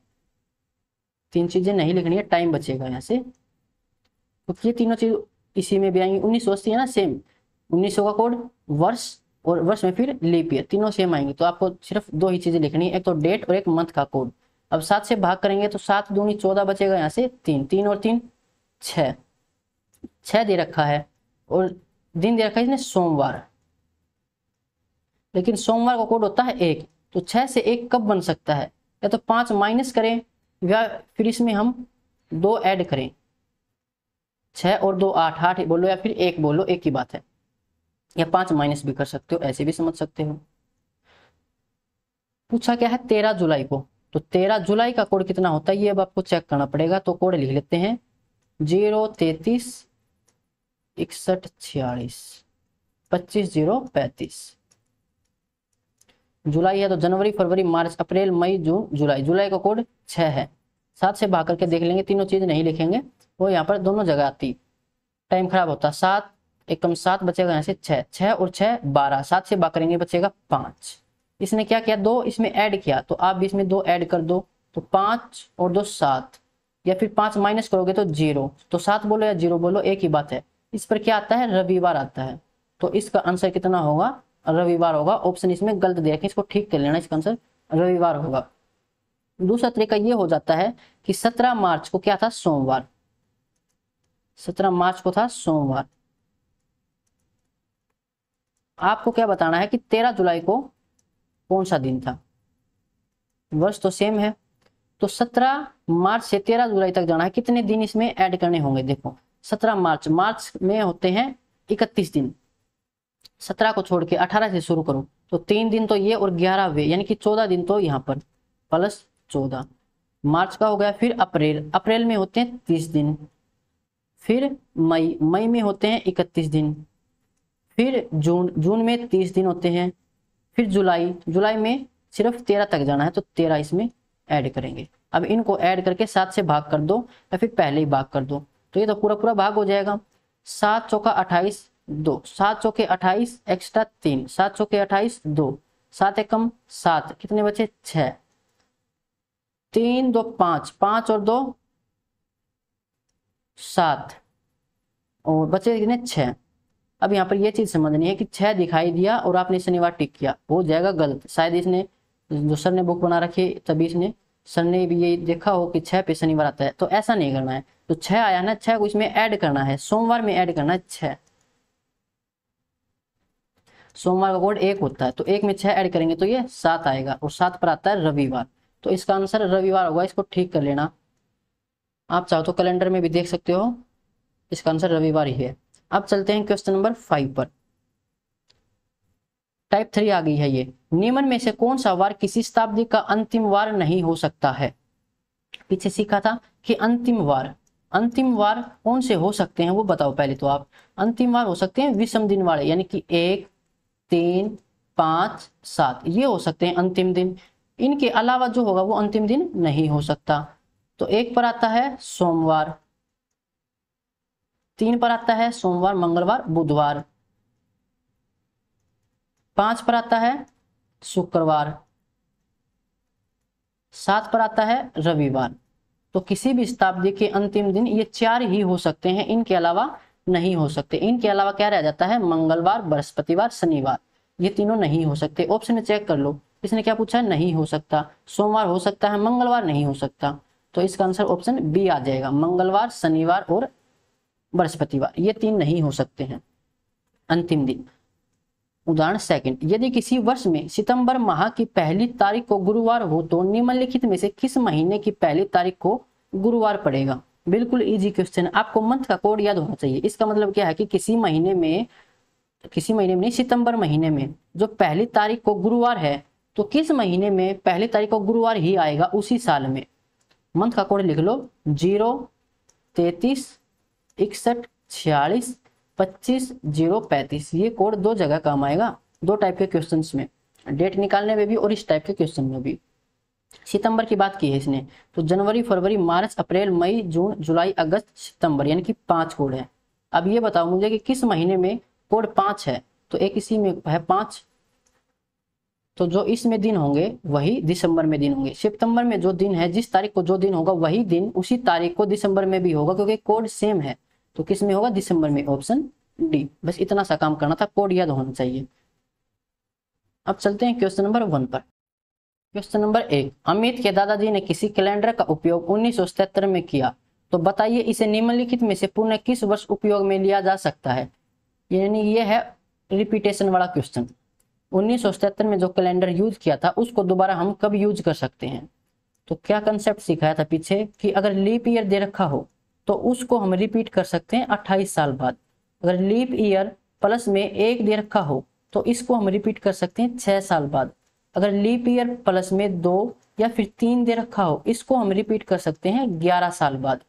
3 चीजें नहीं लिखनी है, टाइम बचेगा यहाँ से, क्योंकि ये तीनों चीज इसी में भी आएंगी। 1980 है ना सेम, 1900 का कोड, वर्ष, और वर्ष में फिर लीप ईयर, तीनों सेम आएंगे। तो आपको सिर्फ 2 ही चीजें लिखनी है, एक तो डेट और एक मंथ का कोड। अब 7 से भाग करेंगे तो 7 दूनी 14 बचेगा, यहाँ से 3, 3 और 3 6, 6 दे रखा है, और दिन दे रखा है इसने सोमवार, लेकिन सोमवार का कोड होता है 1, तो 6 से 1 कब बन सकता है, या तो 5 माइनस करें या फिर इसमें हम 2 ऐड करें। 6 और 2 8, 8 बोलो या फिर 1 बोलो, एक ही बात है, या 5 माइनस भी कर सकते हो, ऐसे भी समझ सकते हो। पूछा क्या है 13 जुलाई को, तो 13 जुलाई का कोड कितना होता है ये अब आपको चेक करना पड़ेगा। तो कोड लिख लेते हैं 0 33 61 46 25 0 35। जुलाई है तो जनवरी फरवरी मार्च अप्रैल मई जून जुलाई, जुलाई का कोड 6 है। 7 से भाग करके देख लेंगे, तीनों चीज नहीं लिखेंगे, वो यहाँ पर दोनों जगह आती, टाइम खराब होता। 7 एकम 7 बचेगा, यहाँ से 6, 6 और 6 12, 7 से भाग करेंगे बचेगा 5। इसने क्या किया 2 इसमें ऐड किया, तो आप भी इसमें 2 ऐड कर दो, तो 5 और 2 7, या फिर 5 माइनस करोगे तो 0, तो 7 बोलो या 0 बोलो एक ही बात है। इस पर क्या आता है रविवार आता है, तो इसका आंसर कितना होगा रविवार होगा। ऑप्शन इसमें गलत दे रखे, इसको ठीक कर लेना, इसका आंसर रविवार होगा। दूसरा तरीका ये हो जाता है कि 17 मार्च को क्या था सोमवार, 17 मार्च को था सोमवार। आपको क्या बताना है कि 13 जुलाई को कौन सा दिन था, वर्ष तो सेम है, तो 17 मार्च से 13 जुलाई तक जाना है, कितने दिन इसमें ऐड करने होंगे। देखो 17 मार्च, मार्च में होते हैं 31 दिन, 17 को छोड़ के 18 से शुरू करो, तो 3 दिन तो ये और 11 वे, यानी कि 14 दिन तो यहाँ पर प्लस 14, मार्च का हो गया। फिर अप्रैल, अप्रैल में होते हैं 30 दिन, फिर मई, मई में होते हैं 31 दिन, फिर जून, जून में 30 दिन होते हैं, फिर जुलाई, जुलाई में सिर्फ 13 तक जाना है, तो 13 इसमें ऐड करेंगे। अब इनको ऐड करके 7 से भाग कर दो या फिर पहले ही भाग कर दो, तो ये तो पूरा पूरा भाग हो जाएगा। 7 चौका 28 2, 7 चौके 28 एक्स्ट्रा 3, 7 चौके 28 2, 7 एकम 7, कितने बचे 6, 3 2 5, 5 और 2 7, और बचे कितने 6। अब यहाँ पर ये चीज समझनी है कि 6 दिखाई दिया और आपने शनिवार टिक किया, हो जाएगा गलत। शायद इसने जो सर ने बुक बना रखी तभी इसने, सर ने भी ये देखा हो कि 6 पे शनिवार आता है, तो ऐसा नहीं करना है। तो 6 आया ना, 6 को इसमें ऐड करना है, सोमवार में ऐड करना है 6। सोमवार का कोड 1 होता है, तो 1 में 6 ऐड करेंगे तो ये 7 आएगा, और 7 पर आता है रविवार, तो इसका आंसर रविवार होगा। इसको ठीक कर लेना, आप चाहो तो कैलेंडर में भी देख सकते हो, इसका आंसर रविवार ही है। अब चलते हैं क्वेश्चन नंबर 5 पर। टाइप 3 आ गई है ये, निम्न में से कौन सा वार किसी शताब्दी का अंतिम वार नहीं हो सकता है। पीछे सीखा था कि अंतिम वार कौन से हो सकते हैं वो बताओ पहले। तो आप अंतिम वार हो सकते हैं विषम दिन वाले, यानी कि 1 3 5 7 ये हो सकते हैं अंतिम दिन, इनके अलावा जो होगा वो अंतिम दिन नहीं हो सकता। तो 1 पर आता है सोमवार, 3 पर आता है सोमवार मंगलवार बुधवार, 5 पर आता है शुक्रवार, 7 पर आता है रविवार। तो किसी भी शताब्दी के अंतिम दिन ये 4 ही हो सकते हैं, इनके अलावा नहीं हो सकते। इनके अलावा क्या रह जाता है, मंगलवार, बृहस्पतिवार, शनिवार, ये तीनों नहीं हो सकते। ऑप्शन में चेक कर लो, इसने क्या पूछा है, नहीं हो सकता। सोमवार हो सकता है, मंगलवार नहीं हो सकता। तो इसका आंसर ऑप्शन बी आ जाएगा, मंगलवार, शनिवार और बृहस्पतिवार, ये तीन नहीं हो सकते हैं अंतिम दिन। उदाहरण सेकंड, यदि किसी वर्ष में सितंबर माह की पहली तारीख को गुरुवार हो तो निम्नलिखित में से किस महीने की पहली तारीख को गुरुवार पड़ेगा। बिल्कुल इजी क्वेश्चन, आपको मंथ का कोड याद होना चाहिए। इसका मतलब क्या है कि किसी महीने में नहीं, सितंबर महीने में जो पहली तारीख को गुरुवार है, तो किस महीने में पहली तारीख को गुरुवार ही आएगा उसी साल में। मंथ का कोड लिख लो, 0, 33, 61, 46, 25, 0, 35। ये कोड दो जगह काम आएगा, दो टाइप के क्वेश्चंस में, डेट निकालने में भी और इस टाइप के क्वेश्चन में भी। सितंबर की बात की है इसने, तो जनवरी, फरवरी, मार्च, अप्रैल, मई, जून, जुलाई, अगस्त, सितंबर, यानी कि 5 कोड है। अब ये बताओ मुझे कि किस महीने में कोड 5 है, तो एक इसी में है 5, तो जो इसमें दिन होंगे वही दिसंबर में दिन होंगे। सितंबर में जो दिन है, जिस तारीख को जो दिन होगा वही दिन उसी तारीख को दिसंबर में भी होगा, क्योंकि कोड सेम है। तो किस में होगा, दिसंबर में, ऑप्शन डी। बस इतना सा काम करना था, कोड याद होना चाहिए। अब चलते हैं क्वेश्चन नंबर 1 पर। क्वेश्चन नंबर 1, अमित के दादाजी ने किसी कैलेंडर का उपयोग 1977 में किया, तो बताइए इसे निम्नलिखित में से पुनः किस वर्ष उपयोग में लिया जा सकता है। यानी ये है रिपीटेशन वाला क्वेश्चन। 1977 में जो कैलेंडर यूज किया था उसको दोबारा हम कब यूज कर सकते हैं। तो क्या कंसेप्ट सिखाया था पीछे कि अगर लीप ईयर दे रखा हो तो उसको हम रिपीट कर सकते हैं 28 साल बाद। अगर लीप ईयर प्लस में 1 दे रखा हो तो इसको हम रिपीट कर सकते हैं 6 साल बाद। अगर लीप ईयर प्लस में 2 या फिर 3 दे रखा हो, इसको हम रिपीट कर सकते हैं 11 साल बाद।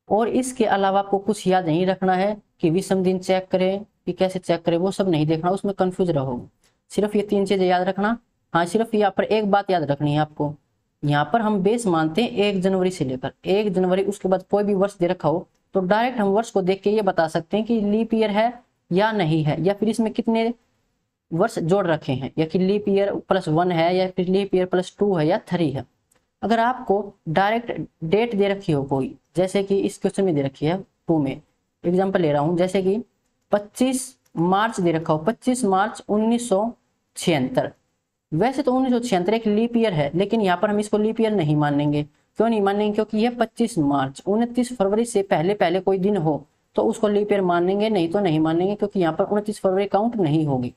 और इसके अलावा आपको कुछ याद नहीं रखना है कि विषम दिन चेक करें कि कैसे चेक करें, वो सब नहीं देखना, उसमें कंफ्यूज रहोगे। सिर्फ ये 3 चीजें याद रखना। हाँ, सिर्फ यहाँ पर एक बात याद रखनी है आपको, यहाँ पर हम बेस मानते हैं 1 जनवरी से लेकर 1 जनवरी, उसके बाद कोई भी वर्ष दे रखा हो तो डायरेक्ट हम वर्ष को देख के ये बता सकते हैं कि लीप ईयर है या नहीं है, या फिर इसमें कितने वर्ष जोड़ रखे हैं, या कि लीप ईयर +1 है या फिर लीप ईयर +2 है या 3 है। अगर आपको डायरेक्ट डेट दे रखी हो कोई, जैसे कि इस क्वेश्चन में दे रखी है 2 में, एग्जांपल ले रहा हूं, जैसे कि 25 मार्च दे रखा हो, 25 मार्च 1976। वैसे तो 1976 एक लीप ईयर है, लेकिन यहाँ पर हम इसको लीप ईयर नहीं मानेंगे। क्यों नहीं मानेंगे, क्योंकि यह 25 मार्च 29 फरवरी से पहले पहले कोई दिन हो तो उसको लीप ईयर मानेंगे, नहीं तो नहीं मानेंगे, क्योंकि यहाँ पर 29 फरवरी काउंट नहीं होगी।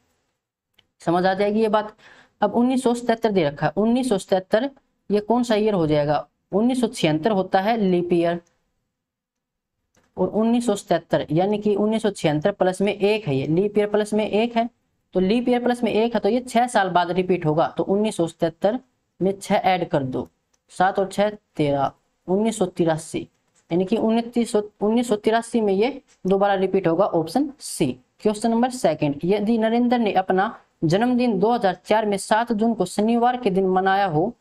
समझ आ जाएगी ये बात। अब 1977 दे रखा है, 1977 ये कौन सा ईयर हो जाएगा, 1976 होता है लीप ईयर, और 1977 यानी कि 1976 प्लस में 1 है, ये लीप ईयर प्लस में 1 है, तो लीप ईयर प्लस में 1 है तो ये 6 साल बाद रिपीट होगा। तो 1977 में 6 ऐड कर दो, 7 और 6 13, 1983, यानी कि 1983 में ये दोबारा रिपीट होगा, ऑप्शन सी। क्वेश्चन नंबर 2, यदि नरेंद्र ने अपना जन्मदिन 2004 में 7 जून को शनिवार के दिन मनाया हो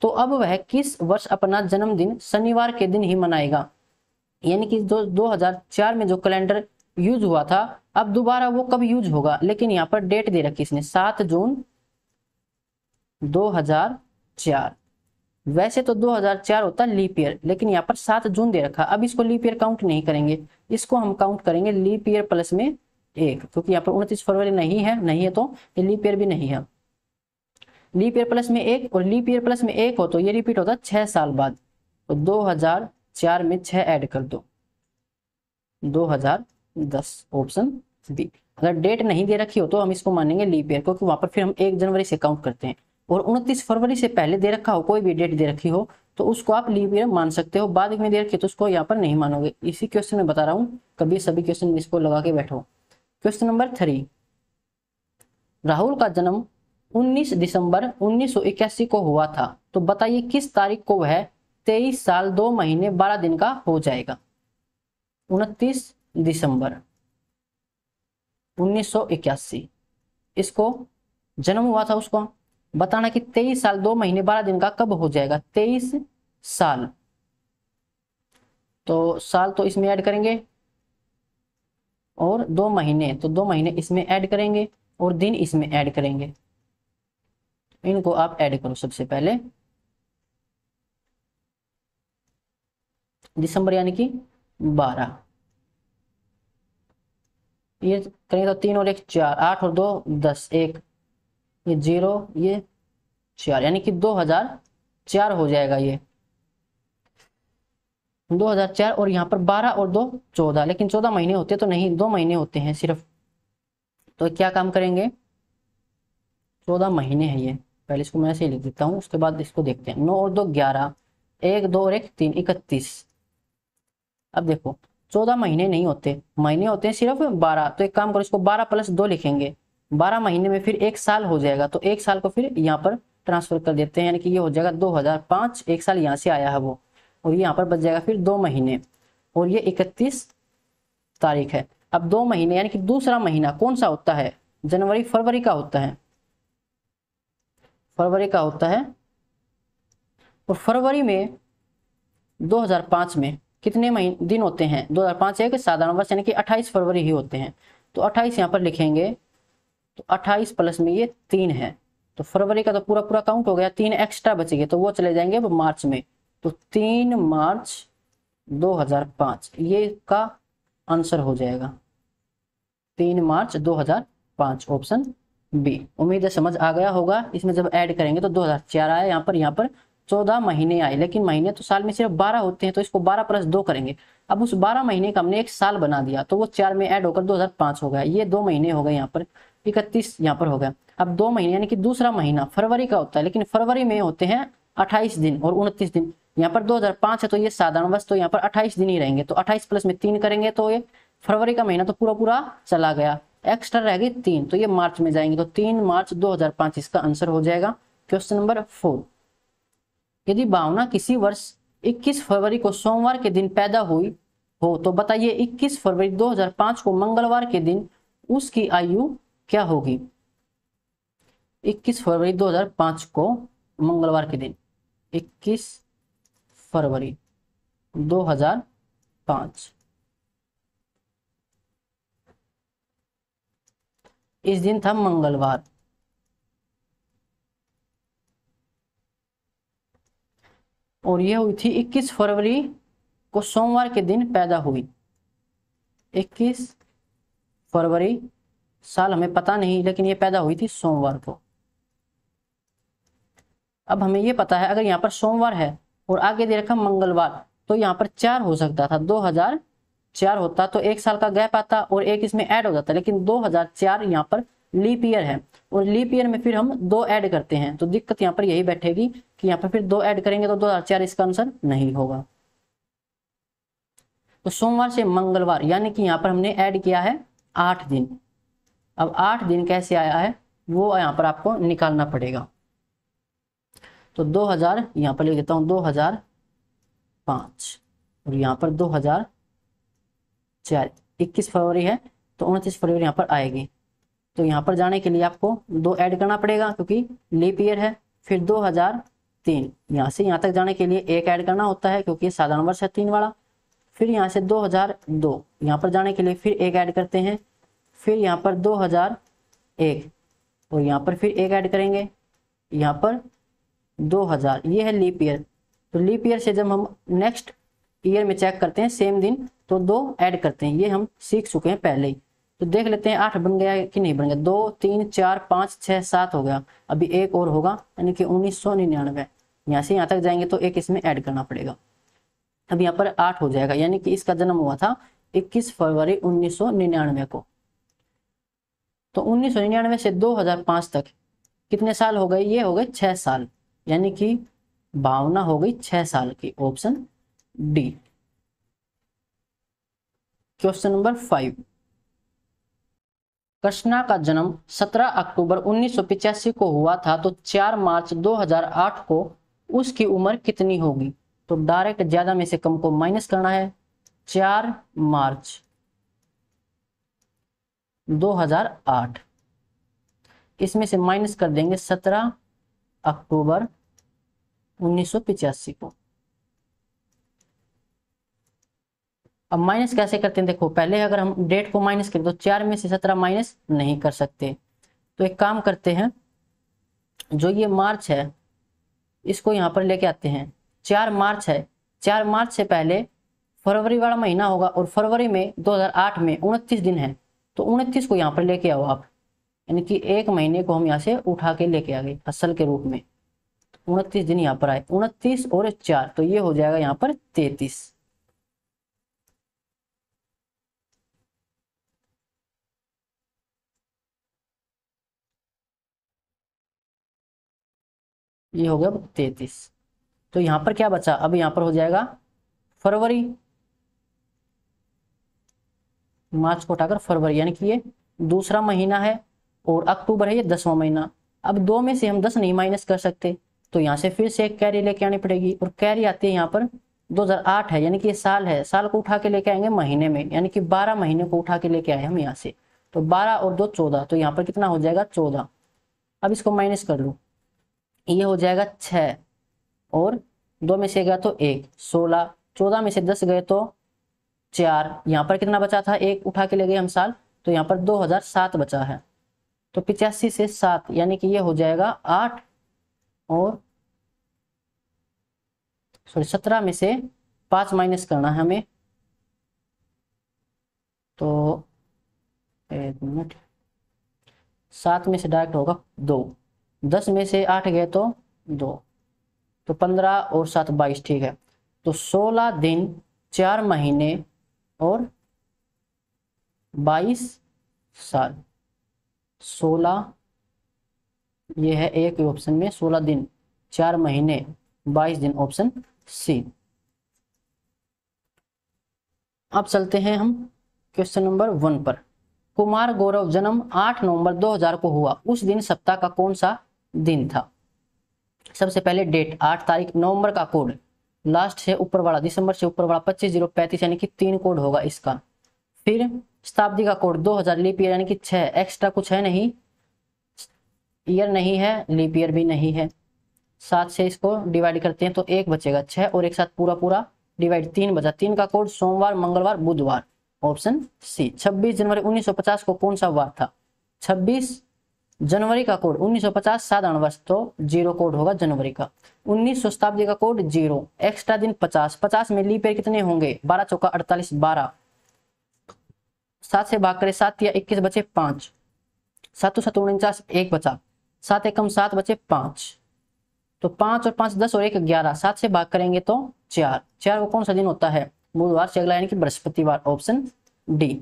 तो अब वह किस वर्ष अपना जन्मदिन शनिवार के दिन ही मनाएगा। यानी कि जो 2004 में जो कैलेंडर यूज हुआ था, अब दोबारा वो कब यूज होगा, लेकिन यहाँ पर डेट दे रखी इसने 7 जून 2004। वैसे तो 2004 होता है लीप ईयर, लेकिन यहाँ पर 7 जून दे रखा। अब इसको लीप ईयर काउंट नहीं करेंगे, इसको हम काउंट करेंगे लीप ईयर प्लस में 1, क्योंकि यहाँ पर 29 फरवरी नहीं है तो ये लीप ईयर भी नहीं है। लीप ईयर प्लस में 1 और लीप ईयर प्लस में 1 हो तो ये रिपीट होता है 6 साल बाद। तो 2004 में 6 ऐड कर दो, 2010, ऑप्शन बी। अगर डेट नहीं दे रखी हो तो हम इसको मानेंगे लीप ईयर, क्योंकि वहां पर फिर हम 1 जनवरी से काउंट करते हैं। और 29 फरवरी से पहले दे रखा हो, कोई भी डेट दे रखी हो तो उसको आप लीप ईयर मान सकते हो, बाद में दे रखी है तो उसको यहाँ पर नहीं मानोगे। इसी क्वेश्चन में बता रहा हूँ, कभी सभी क्वेश्चन इसको लगा के बैठो। क्वेश्चन नंबर 3, राहुल का जन्म 19 दिसंबर 1981 को हुआ था, तो बताइए किस तारीख को वह 23 साल 2 महीने 12 दिन का हो जाएगा। 29 दिसंबर 1981 इसको जन्म हुआ था, उसको बताना कि 23 साल 2 महीने 12 दिन का कब हो जाएगा। 23 साल, तो साल तो इसमें ऐड करेंगे, और 2 महीने तो 2 महीने इसमें ऐड करेंगे, और दिन इसमें ऐड करेंगे। इनको आप ऐड करो। सबसे पहले दिसंबर यानी कि 12, ये करेंगे तो 3 और 1 4, 8 और 2 10, 1 ये 0 ये 4, यानी कि 2004 हो जाएगा ये 2004। और यहाँ पर 12 और 2 14, लेकिन 14 महीने होते तो नहीं, 2 महीने होते हैं सिर्फ। तो क्या काम करेंगे, 14 महीने हैं ये, पहले इसको मैं ऐसे ही लिख देता हूँ, उसके बाद इसको देखते हैं। 9 और 2 11, 1 2 और 1 3 31। अब देखो 14 महीने नहीं होते, महीने होते हैं सिर्फ 12। तो एक काम करो, इसको 12 + 2 लिखेंगे, 12 महीने में फिर 1 साल हो जाएगा। तो 1 साल को फिर यहाँ पर ट्रांसफर कर देते हैं, यानी कि ये हो जाएगा 2005। 1 साल यहाँ से आया है वो, और ये यहाँ पर बच जाएगा फिर 2 महीने, और ये 31 तारीख है। अब 2 महीने यानी कि दूसरा महीना कौन सा होता है, जनवरी फरवरी का होता है, फरवरी का होता है। और फरवरी में 2005 में कितने महीने दिन होते हैं, 2005 एक साधारण वर्ष यानी कि 28 फरवरी ही होते हैं। तो 28 यहाँ पर लिखेंगे, तो 28 प्लस में ये 3 है, तो फरवरी का तो पूरा पूरा काउंट हो गया, 3 एक्स्ट्रा बच गए तो वो चले जाएंगे अब मार्च में। तो 3 मार्च 2005 ये का आंसर हो जाएगा, 3 मार्च 2005 ऑप्शन बी। उम्मीद है समझ आ गया होगा। इसमें जब ऐड करेंगे तो 2004 आया, यहाँ पर 14 महीने आए, लेकिन महीने तो साल में सिर्फ 12 होते हैं, तो इसको 12 + 2 करेंगे। अब उस 12 महीने का हमने 1 साल बना दिया, तो वो 4 में ऐड होकर 2005 हो गया। ये 2 महीने हो गए, यहाँ पर 31 यहाँ पर हो गया। अब 2 महीने यानी कि दूसरा महीना फरवरी का होता है, लेकिन फरवरी में होते हैं 28 दिन और 29 दिन। यहाँ पर 2005 है तो ये साधारण वर्ष, तो यहाँ पर 28 दिन ही रहेंगे। तो 28 प्लस में 3 करेंगे तो ये फरवरी का महीना तो पूरा पूरा चला गया, एक्स्ट्रा रह गई 3, तो ये मार्च में जाएंगे। तो 3 मार्च 2005 इसका आंसर हो जाएगा। क्वेश्चन नंबर 4, यदि भावना किसी वर्ष 21 फरवरी को सोमवार के दिन पैदा हुई हो तो बताइए 21 फरवरी 2005 को मंगलवार के दिन उसकी आयु क्या होगी। 21 फरवरी 2005 को मंगलवार के दिन, 21 फरवरी 2005 इस दिन था मंगलवार। और यह हुई थी 21 फरवरी को सोमवार के दिन पैदा हुई। 21 फरवरी साल हमें पता नहीं, लेकिन ये पैदा हुई थी सोमवार को। अब हमें ये पता है अगर यहाँ पर सोमवार है और आगे दे रखा मंगलवार, तो यहाँ पर 4 हो सकता था, 2004 होता तो 1 साल का गैप आता और 1 इसमें ऐड हो जाता, लेकिन 2004 यहाँ पर लीप ईयर है, और लीप ईयर में फिर हम 2 ऐड करते हैं। तो दिक्कत यहाँ पर यही बैठेगी कि यहाँ पर फिर 2 ऐड करेंगे तो 2004 इसका आंसर नहीं होगा। तो सोमवार से मंगलवार यानी कि यहाँ पर हमने ऐड किया है 8 दिन। अब 8 दिन कैसे आया है वो यहाँ पर आपको निकालना पड़ेगा। तो 2000 यहाँ पर लिख देता हूँ 2005, और यहाँ पर 2004, 21 फरवरी है तो 29 फरवरी यहाँ पर आएगी। तो यहाँ पर जाने के लिए आपको 2 ऐड करना पड़ेगा क्योंकि लीप ईयर है। फिर 2003 यहाँ से यहाँ तक जाने के लिए 1 ऐड करना होता है क्योंकि साधारण वर्ष है 3 वाला। फिर यहाँ से 2002 यहाँ पर जाने के लिए फिर 1 ऐड करते हैं। फिर यहाँ पर 2001 और यहाँ पर फिर 1 ऐड करेंगे। यहाँ पर 2000 ये है लीप ईयर। तो लीप ईयर से जब हम नेक्स्ट ईयर में चेक करते हैं सेम दिन तो 2 ऐड करते हैं, ये हम सीख चुके हैं पहले ही। तो देख लेते हैं 8 बन गया कि नहीं बन गया। 2 3 4 5 6 7 हो गया, अभी 1 और होगा यानी कि 1999। यहाँ से यहाँ तक जाएंगे तो 1 इसमें ऐड करना पड़ेगा। अब यहाँ पर 8 हो जाएगा, यानी कि इसका जन्म हुआ था 21 फरवरी 1999 को। तो 1999 से 2005 तक कितने साल हो गए, ये हो गए 6 साल, यानी कि भावना हो गई 6 साल की, option D. Question number 5, Krishna का जन्म 17 अक्टूबर 1985 को हुआ था तो 4 मार्च 2008 को उसकी उम्र कितनी होगी। तो डायरेक्ट ज्यादा में से कम को माइनस करना है। 4 मार्च 2008 इसमें से माइनस कर देंगे 17 अक्टूबर 1985 को। अब माइनस कैसे करते हैं, देखो पहले अगर हम डेट को माइनस करें तो 4 में से 17 माइनस नहीं कर सकते। तो एक काम करते हैं, जो ये मार्च है इसको यहाँ पर लेके आते हैं। 4 मार्च है, 4 मार्च से पहले फरवरी वाला महीना होगा और फरवरी में 2008 में 29 दिन है, तो 29 को यहाँ पर लेके आओ आप, यानी कि एक महीने को हम यहाँ से उठा के लेके आ गए फसल के रूप में। 29 दिन यहाँ पर आए, 29 और 4 तो ये हो जाएगा यहाँ पर 33। ये हो गया 33। तो यहाँ पर क्या बचा, अब यहाँ पर हो जाएगा फरवरी, मार्च को उठाकर फरवरी, यानी कि ये दूसरा महीना है और अक्टूबर है ये 10वां महीना। अब 2 में से हम 10 नहीं माइनस कर सकते, तो यहाँ से फिर से एक कैरी लेके आनी पड़ेगी, और कैरी आती है यहाँ पर 2008 है, यानी कि ये साल है, साल को उठा के लेके आएंगे महीने में, यानी कि 12 महीने को उठा के लेके आए हम यहाँ से। तो 12 और 2 14, तो यहाँ पर कितना हो जाएगा 14। अब इसको माइनस कर लूँ, ये हो जाएगा 6 और 2 में से गया तो 1, 16, 14 में से 10 गए तो 4, यहाँ पर कितना बचा था, 1 उठा के ले गए हम साल, तो यहाँ पर 2007 बचा है। तो 85 से 7, यानी कि ये हो जाएगा 8 और 17 में से 5 माइनस करना है हमें, तो 1 मिनट, 7 में से डायरेक्ट होगा 2, 10 में से 8 गए तो 2, तो 15 और 7 22, ठीक है। तो 16 दिन 4 महीने और 22 साल। 16, ये है एक ऑप्शन में 16 दिन 4 महीने 22 दिन, ऑप्शन सी। अब चलते हैं हम क्वेश्चन नंबर 1 पर। कुमार गौरव जन्म 8 नवंबर 2000 को हुआ, उस दिन सप्ताह का कौन सा दिन था। सबसे पहले डेट 8 तारीख, नवंबर का कोड लास्ट से ऊपर वाला, दिसंबर से ऊपर वाला 25/035, यानी कि 3 कोड होगा इसका। फिर शताब्दी का कोड 2000, लीप ईयर यानी कि 6, एक्स्ट्रा कुछ है नहीं, ईयर नहीं है, लीप ईयर भी नहीं है। 7 से इसको डिवाइड करते हैं तो 1 बचेगा, 6 और एक साथ पूरा पूरा डिवाइड, 3 बचा। 3 का कोड सोमवार, मंगलवार, बुधवार, ऑप्शन सी। 26 जनवरी 1950 को कौन सा वार था। 26 जनवरी का कोड 1950 साधारण वर्ष, तो 0 कोड होगा जनवरी का। 1900 शताब्दी का कोड 0, एक्स्ट्रा दिन 50, 50 में लीप ईयर कितने होंगे, 12 चौका 48, 12, 7 से भाग करें 7 या 21 बचे 5, 7 7 49, 1 बचा, 7 एकम 7 बचे 5, तो 5 और 5 10 और 1 11, 7 से भाग करेंगे तो 4, 4 को कौन सा दिन होता है, बुधवार से अगला यानी कि बृहस्पतिवार, ऑप्शन डी।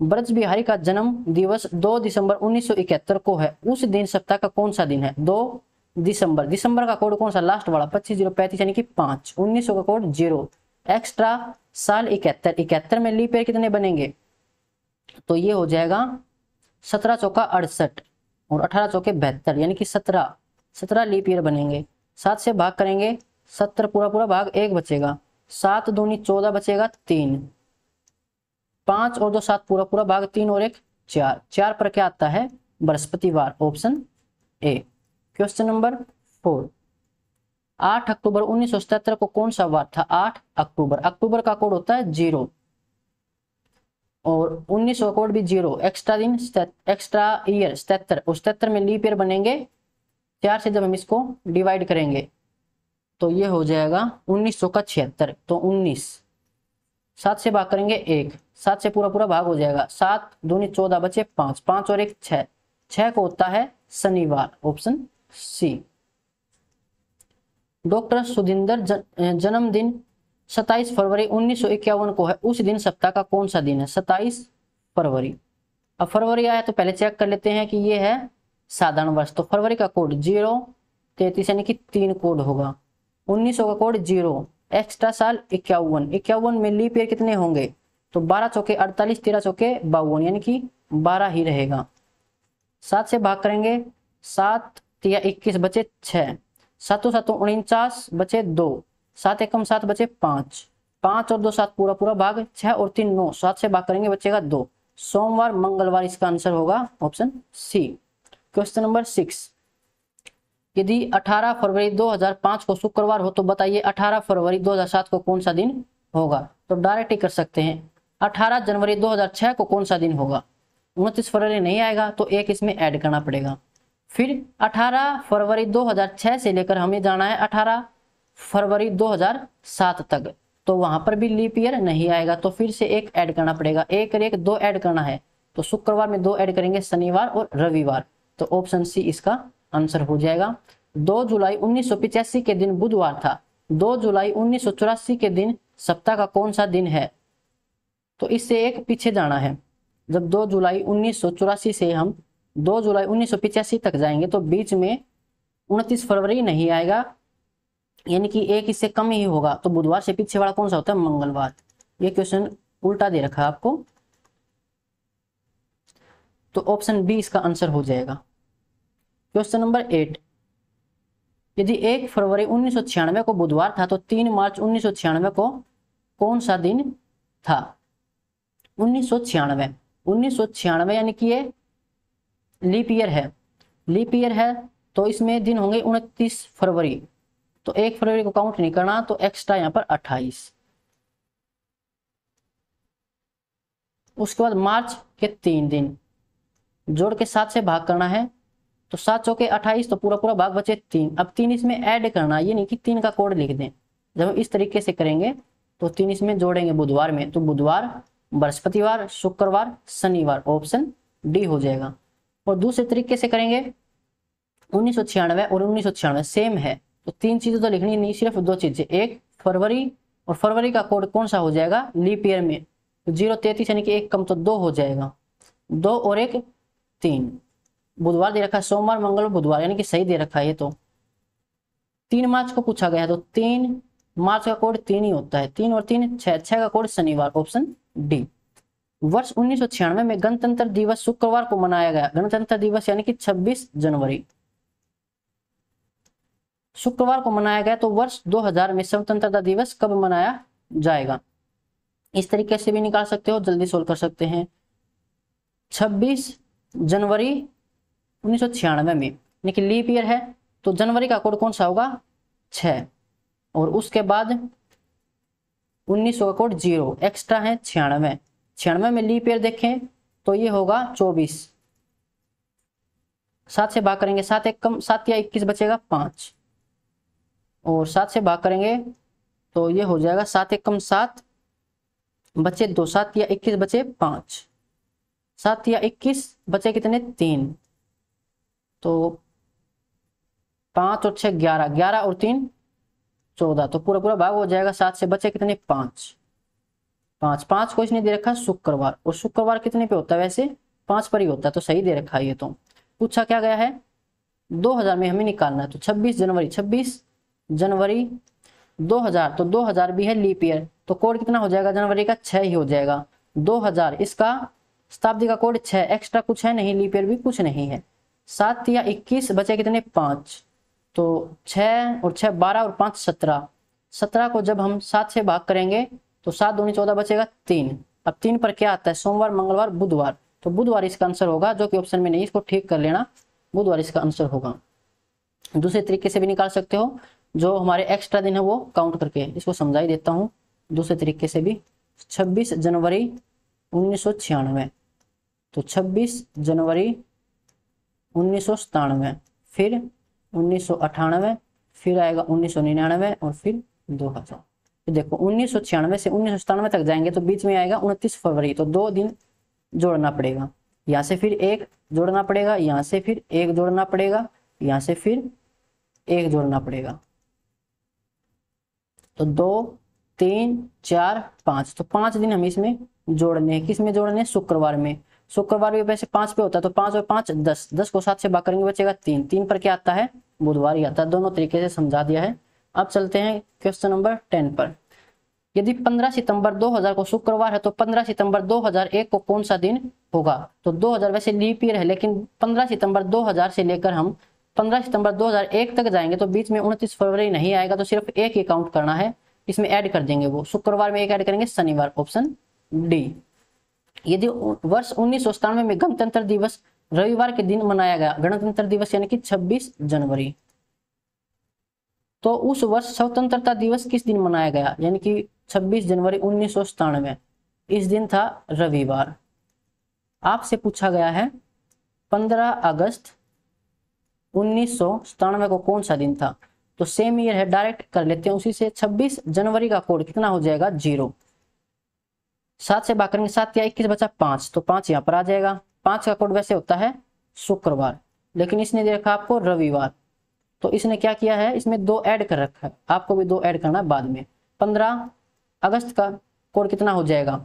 ब्रज बिहारी का जन्म दिवस 2 दिसंबर 1971 को है, उस दिन सप्ताह का कौन सा दिन है। 2 दिसंबर, दिसंबर का कोड कौन सा, लास्ट वाला 25/035 यानी कि 5, 1900 का कोड 0, एक्स्ट्रा साल 71, 71 में लीप ईयर कितने बनेंगे, तो ये हो जाएगा 17 चौका 68 और 18 चौके 72, यानी कि 17 लीप ईयर बनेंगे। 7 से भाग करेंगे 70 पूरा पूरा भाग, 1 बचेगा, 7 दूनी 14 बचेगा 3, 5 और 2 7 पूरा पूरा भाग, 3 और 1 4, 4 पर क्या आता है, बृहस्पतिवार, ऑप्शन ए। क्वेश्चन नंबर 4, 8 अक्टूबर 1977 को कौन सा वार था। 8 अक्टूबर, अक्टूबर का कोड होता है 0 और 1900 का कोड भी 0, एक्स्ट्रा दिन एक्स्ट्रा ईयर 77 और 77 में लीप ईयर बनेंगे। 4 से जब हम इसको डिवाइड करेंगे तो ये हो जाएगा 1900 का 76, तो 19, 7 से भाग करेंगे 1, 7 से पूरा पूरा भाग हो जाएगा, 7 दूनी 14 बचे 5, 5 और 1 6, 6 को होता है शनिवार, ऑप्शन सी। डॉक्टर सुधिंदर जन्मदिन 27 फरवरी 1951 को है, उस दिन सप्ताह का कौन सा दिन है। 27 फरवरी, अब फरवरी आया तो पहले चेक कर लेते हैं कि ये है साधारण वर्ष, तो फरवरी का कोड 0 33 यानी कि 3 कोड होगा। 1900 का कोड 0, एक्स्ट्रा साल 51, 51 में लीप ईयर कितने होंगे, तो 12 चौके 48, 13 चौके 52, यानी कि 12 ही रहेगा। 7 से भाग करेंगे 7 या 21 बचे 6, 7 7 49 बचे 2, 7 एकम 7 बचे 5, 5 और 2 7 पूरा पूरा भाग, 6 और 3 9, 7 से भाग करेंगे बचेगा 2, सोमवार मंगलवार इसका आंसर होगा, ऑप्शन सी। क्वेश्चन नंबर 6, यदि 18 फरवरी 2005 को शुक्रवार हो तो बताइए 18 फरवरी 2007 को कौन सा दिन होगा। तो डायरेक्ट ही कर सकते हैं, 18 जनवरी 2006 को कौन सा दिन होगा। 29 फरवरी नहीं आएगा तो एक इसमें ऐड करना पड़ेगा। फिर 18 फरवरी 2006 से लेकर हमें जाना है 18 फरवरी 2007 तक, तो वहां पर भी लीप ईयर नहीं आएगा, तो फिर से एक ऐड करना पड़ेगा, 1 और 1 2 ऐड करना है, तो शुक्रवार में 2 ऐड करेंगे, शनिवार और रविवार, तो ऑप्शन सी इसका आंसर हो जाएगा। 2 जुलाई 1985 के दिन बुधवार था। 2 जुलाई 1984 के दिन सप्ताह का कौन सा दिन है? तो इससे एक पीछे जाना है। जब 2 जुलाई 1984 से हम 2 जुलाई 1985 तक जाएंगे तो बीच में 29 फरवरी नहीं आएगा, यानी कि एक इससे कम ही होगा। तो बुधवार से पीछे वाला कौन सा होता है? मंगलवार। ये क्वेश्चन उल्टा दे रखा है आपको, तो ऑप्शन बी इसका आंसर हो जाएगा। क्वेश्चन नंबर 8, यदि 1 फरवरी 1996 को बुधवार था तो 3 मार्च 1996 को कौन सा दिन था? 1996 यानी कि ये लीप ईयर है। लीप ईयर है तो इसमें दिन होंगे 29 फरवरी, तो 1 फरवरी को काउंट नहीं करना, तो एक्स्ट्रा यहाँ पर 28। उसके बाद मार्च के 3 दिन जोड़ के 7 से भाग करना है, तो 7 चौके 28, तो पूरा पूरा भाग बचे 3। अब 3 इसमें ऐड करना, ये नहीं कि 3 का कोड लिख दें। जब हम इस तरीके से करेंगे तो 3 इसमें जोड़ेंगे बुधवार में, तो बुधवार, बृहस्पतिवार, शुक्रवार, शनिवार, ऑप्शन डी हो जाएगा। और दूसरे तरीके से करेंगे 1996 और 1996 सेम है, तो 3 चीजें तो लिखनी नहीं, सिर्फ 2 चीजें, एक फरवरी, और फरवरी का कोड कौन सा हो जाएगा? लीप ईयर में, तो 033 यानी कि 1 कम तो 2 हो जाएगा। 2 और 1 3। बुधवार दे रखा है, सोमवार, मंगलवार, बुधवार, यानी कि सही दे रखा है ये। तो 3 मार्च को पूछा गया है, तो 3 मार्च का कोड 3 ही होता है। 3 और 3 6, 6 का कोड शनिवार, ऑप्शन डी। वर्ष 1996 में गणतंत्र दिवस शुक्रवार को मनाया गया। गणतंत्र दिवस यानी कि 26 जनवरी शुक्रवार को मनाया गया, तो वर्ष 2000 में स्वतंत्रता दिवस कब मनाया जाएगा? इस तरीके से भी निकाल सकते हो, जल्दी सोल्व कर सकते हैं। 26 जनवरी 1996 में, यानी कि लीप ईयर है, तो जनवरी का कोड कौन सा होगा? 6, और उसके बाद 1900 का कोड 0, एक्स्ट्रा है 96। 96 में लीप ईयर देखें तो ये होगा 24। 7 से भाग करेंगे, 7 एक कम, 7 या 21 बचेगा 5, और 7 से भाग करेंगे तो ये हो जाएगा 7 एक कम 7 बचे 2, 7 या 21 बचे 5, 7 या 21 बचे कितने? 3, तो 5 और 6 11, 11 और 3 14, तो पूरा पूरा भाग हो जाएगा। 7 से बचे कितने? 5, 5 को इसने दे रखा शुक्रवार, और शुक्रवार कितने पे होता है? वैसे 5 पर ही होता है, तो सही दे रखा है ये। तो पूछा क्या गया है? 2000 में हमें निकालना है, तो 26 जनवरी 2000, तो 2000 भी है लीप ईयर, तो कोड कितना हो जाएगा जनवरी का? 6 ही हो जाएगा। 2000 इसका शताब्दी का कोड 6, एक्स्ट्रा कुछ है नहीं, लीप ईयर भी कुछ नहीं है। 7 या 21 बचे कितने? 5, तो 6 और 6 12 और 5 17। 17 को जब हम 7 से भाग करेंगे तो 7 दूनी 14 बचेगा 3। अब 3 पर क्या आता है? सोमवार, मंगलवार, बुधवार, तो बुधवार इसका आंसर होगा, जो कि ऑप्शन में नहीं, इसको ठीक कर लेना, बुधवार इसका आंसर होगा। दूसरे तरीके से भी निकाल सकते हो, जो हमारे एक्स्ट्रा दिन है वो काउंट करके, इसको समझा ही देता हूँ दूसरे तरीके से भी। 26 जनवरी 1996, तो 26 जनवरी 1997, फिर 1998, फिर आएगा 1999 और फिर 2000। देखो 1996 से 1997 तक जाएंगे तो बीच में आएगा 29 फरवरी, तो 2 दिन जोड़ना पड़ेगा। यहाँ से फिर 1 जोड़ना पड़ेगा, यहाँ से फिर 1 जोड़ना पड़ेगा, यहाँ से फिर 1 जोड़ना पड़ेगा, तो 2 3 4 5, तो 5 दिन हम इसमें जोड़ने हैं। किस में जोड़ने हैं? शुक्रवार में। शुक्रवार भी वैसे 5 पे होता है, तो 5 और 5 10, 10 को 7 से भाग करेंगे बचेगा 3, 3 पर क्या आता है? बुधवार ही आता है। दोनों तरीके से समझा दिया है। अब चलते हैं क्वेश्चन नंबर 10 पर। यदि 15 सितंबर 2000 को शुक्रवार है तो 15 सितंबर 2001 को कौन सा दिन होगा? तो 2000 वैसे लीप ईयर है, लेकिन 15 सितंबर 2000 से लेकर हम 15 सितंबर 2001 तक जाएंगे तो बीच में 29 फरवरी नहीं आएगा, तो सिर्फ एक ही काउंट करना है, इसमें ऐड कर देंगे। वो शुक्रवार में 1 ऐड करेंगे, शनिवार, ऑप्शन डी। यदि वर्ष 1997 में गणतंत्र दिवस रविवार के दिन मनाया गया, गणतंत्र दिवस यानी कि 26 जनवरी, तो उस वर्ष स्वतंत्रता दिवस किस दिन मनाया गया? यानी कि 26 जनवरी 1997, इस दिन था रविवार। आपसे पूछा गया है 15 अगस्त 1997 को कौन सा दिन था? तो सेम ईयर है, डायरेक्ट कर लेते हैं उसी से। 26 जनवरी का कोड कितना हो जाएगा? 0। 7 से भाग करेंगे 7 या 21 बचा 5, तो 5 यहाँ पर आ जाएगा। 5 का कोड वैसे होता है शुक्रवार, लेकिन इसने दे रखा आपको रविवार, तो इसने क्या किया है, इसमें 2 ऐड कर रखा है, आपको भी 2 ऐड करना है बाद में। 15 अगस्त का कोड कितना हो जाएगा,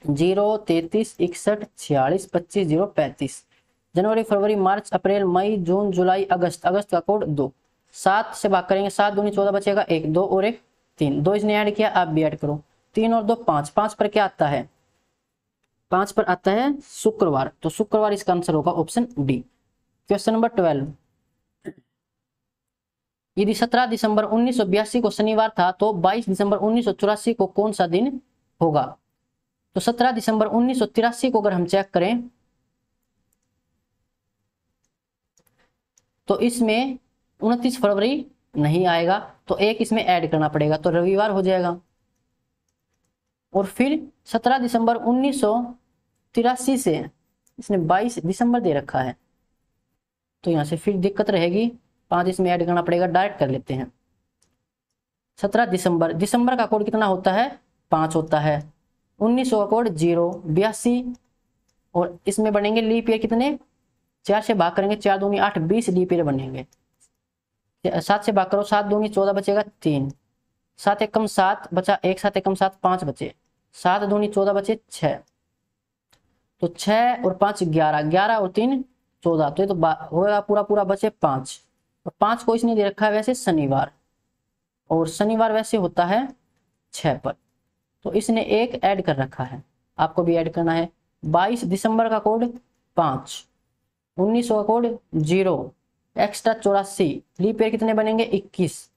0, 33, 61, 46, 25, 0, 35। जनवरी, फरवरी, मार्च, अप्रैल, मई, जून, जुलाई, अगस्त, अगस्त का कोड 2। 7 से भाग करेंगे 7 दूनी 14 बचेगा 1, 2 और 1 3, 2 इसने ऐड किया, आप भी ऐड करो। 3 और 2 5, 5 पर क्या आता है, 5 पर आता है शुक्रवार, तो शुक्रवार इसका आंसर होगा ऑप्शन डी। क्वेश्चन नंबर 12, यदि 17 दिसंबर 1982 को शनिवार था तो 22 दिसंबर 1984 को कौन सा दिन होगा। तो 17 दिसंबर 1983 को अगर हम चेक करें तो इसमें 29 फरवरी नहीं आएगा, तो एक इसमें ऐड करना पड़ेगा, तो रविवार हो जाएगा। और फिर 17 दिसंबर 1983 से इसने 22 दिसंबर दे रखा है, तो यहां से फिर दिक्कत रहेगी, 5 इसमें ऐड करना पड़ेगा, डायरेक्ट कर लेते हैं। 17 दिसंबर, दिसंबर का कोड कितना होता है, 5 होता है। 1900 का कोड 0, 82, और इसमें बनेंगे लीप ईयर कितने, 4 से भाग करेंगे 4 दूनी 8, 20 लीप ईयर बनेंगे। 7 से भाग करो 7 दूनी 14 बचेगा 3, 7 एकम 7 बचा 1, 7 एकम 7 5 बचे, 7 दूनी 14 बचे 6, तो 6 और 5 11, 11 और 3 14, तो ये तो होगा पूरा पूरा बचे 5, और 5 को इसने दे रखा है वैसे शनिवार, और शनिवार वैसे होता है 6 पर, तो इसने एक ऐड कर रखा है, आपको भी ऐड करना है। 22 दिसंबर का कोड 5, 1900 का कोड 0, एक्स्ट्रा 84, लीप ईयर कितने बनेंगे 21,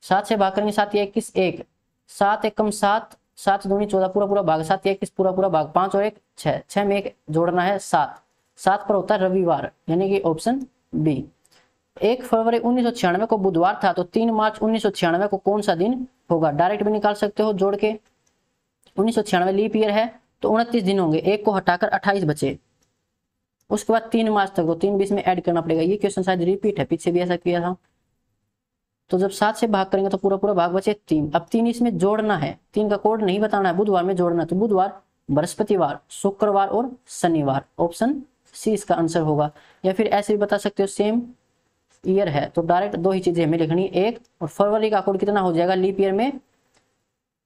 7 से भाग करेंगे 7 या 21 1, 7 एकम 7, 7 दूनी 14 पूरा पूरा भाग, 7 या 21 पूरा पूरा भाग, 5 और 1 6, 6 में 1 जोड़ना है 7, 7 पर होता है रविवार, यानी कि ऑप्शन बी। 1 फरवरी 1996 को बुधवार था, तो 3 मार्च 1996 को कौन सा दिन होगा, डायरेक्ट भी निकाल सकते हो जोड़ के। 1996 लीप ईयर है तो 29 दिन होंगे, एक को हटाकर 28 बचे, उसके बाद 3 मार्च तक, तो 3 बीच में ऐड करना पड़ेगा। ये क्वेश्चन शायद रिपीट है, पीछे भी ऐसा किया था। तो जब 7 से भाग करेंगे तो पूरा पूरा भाग बचे 3, अब 3 इसमें जोड़ना है, 3 का कोड नहीं बताना है, बुधवार में जोड़ना है, तो बुधवार, बृहस्पतिवार, शुक्रवार और शनिवार, ऑप्शन सी इसका आंसर होगा। या फिर ऐसे भी बता सकते हो, सेम ईयर है तो डायरेक्ट 2 ही चीजें हमें लिखनी, 1 और फरवरी का कोड कितना हो जाएगा लीप ईयर में,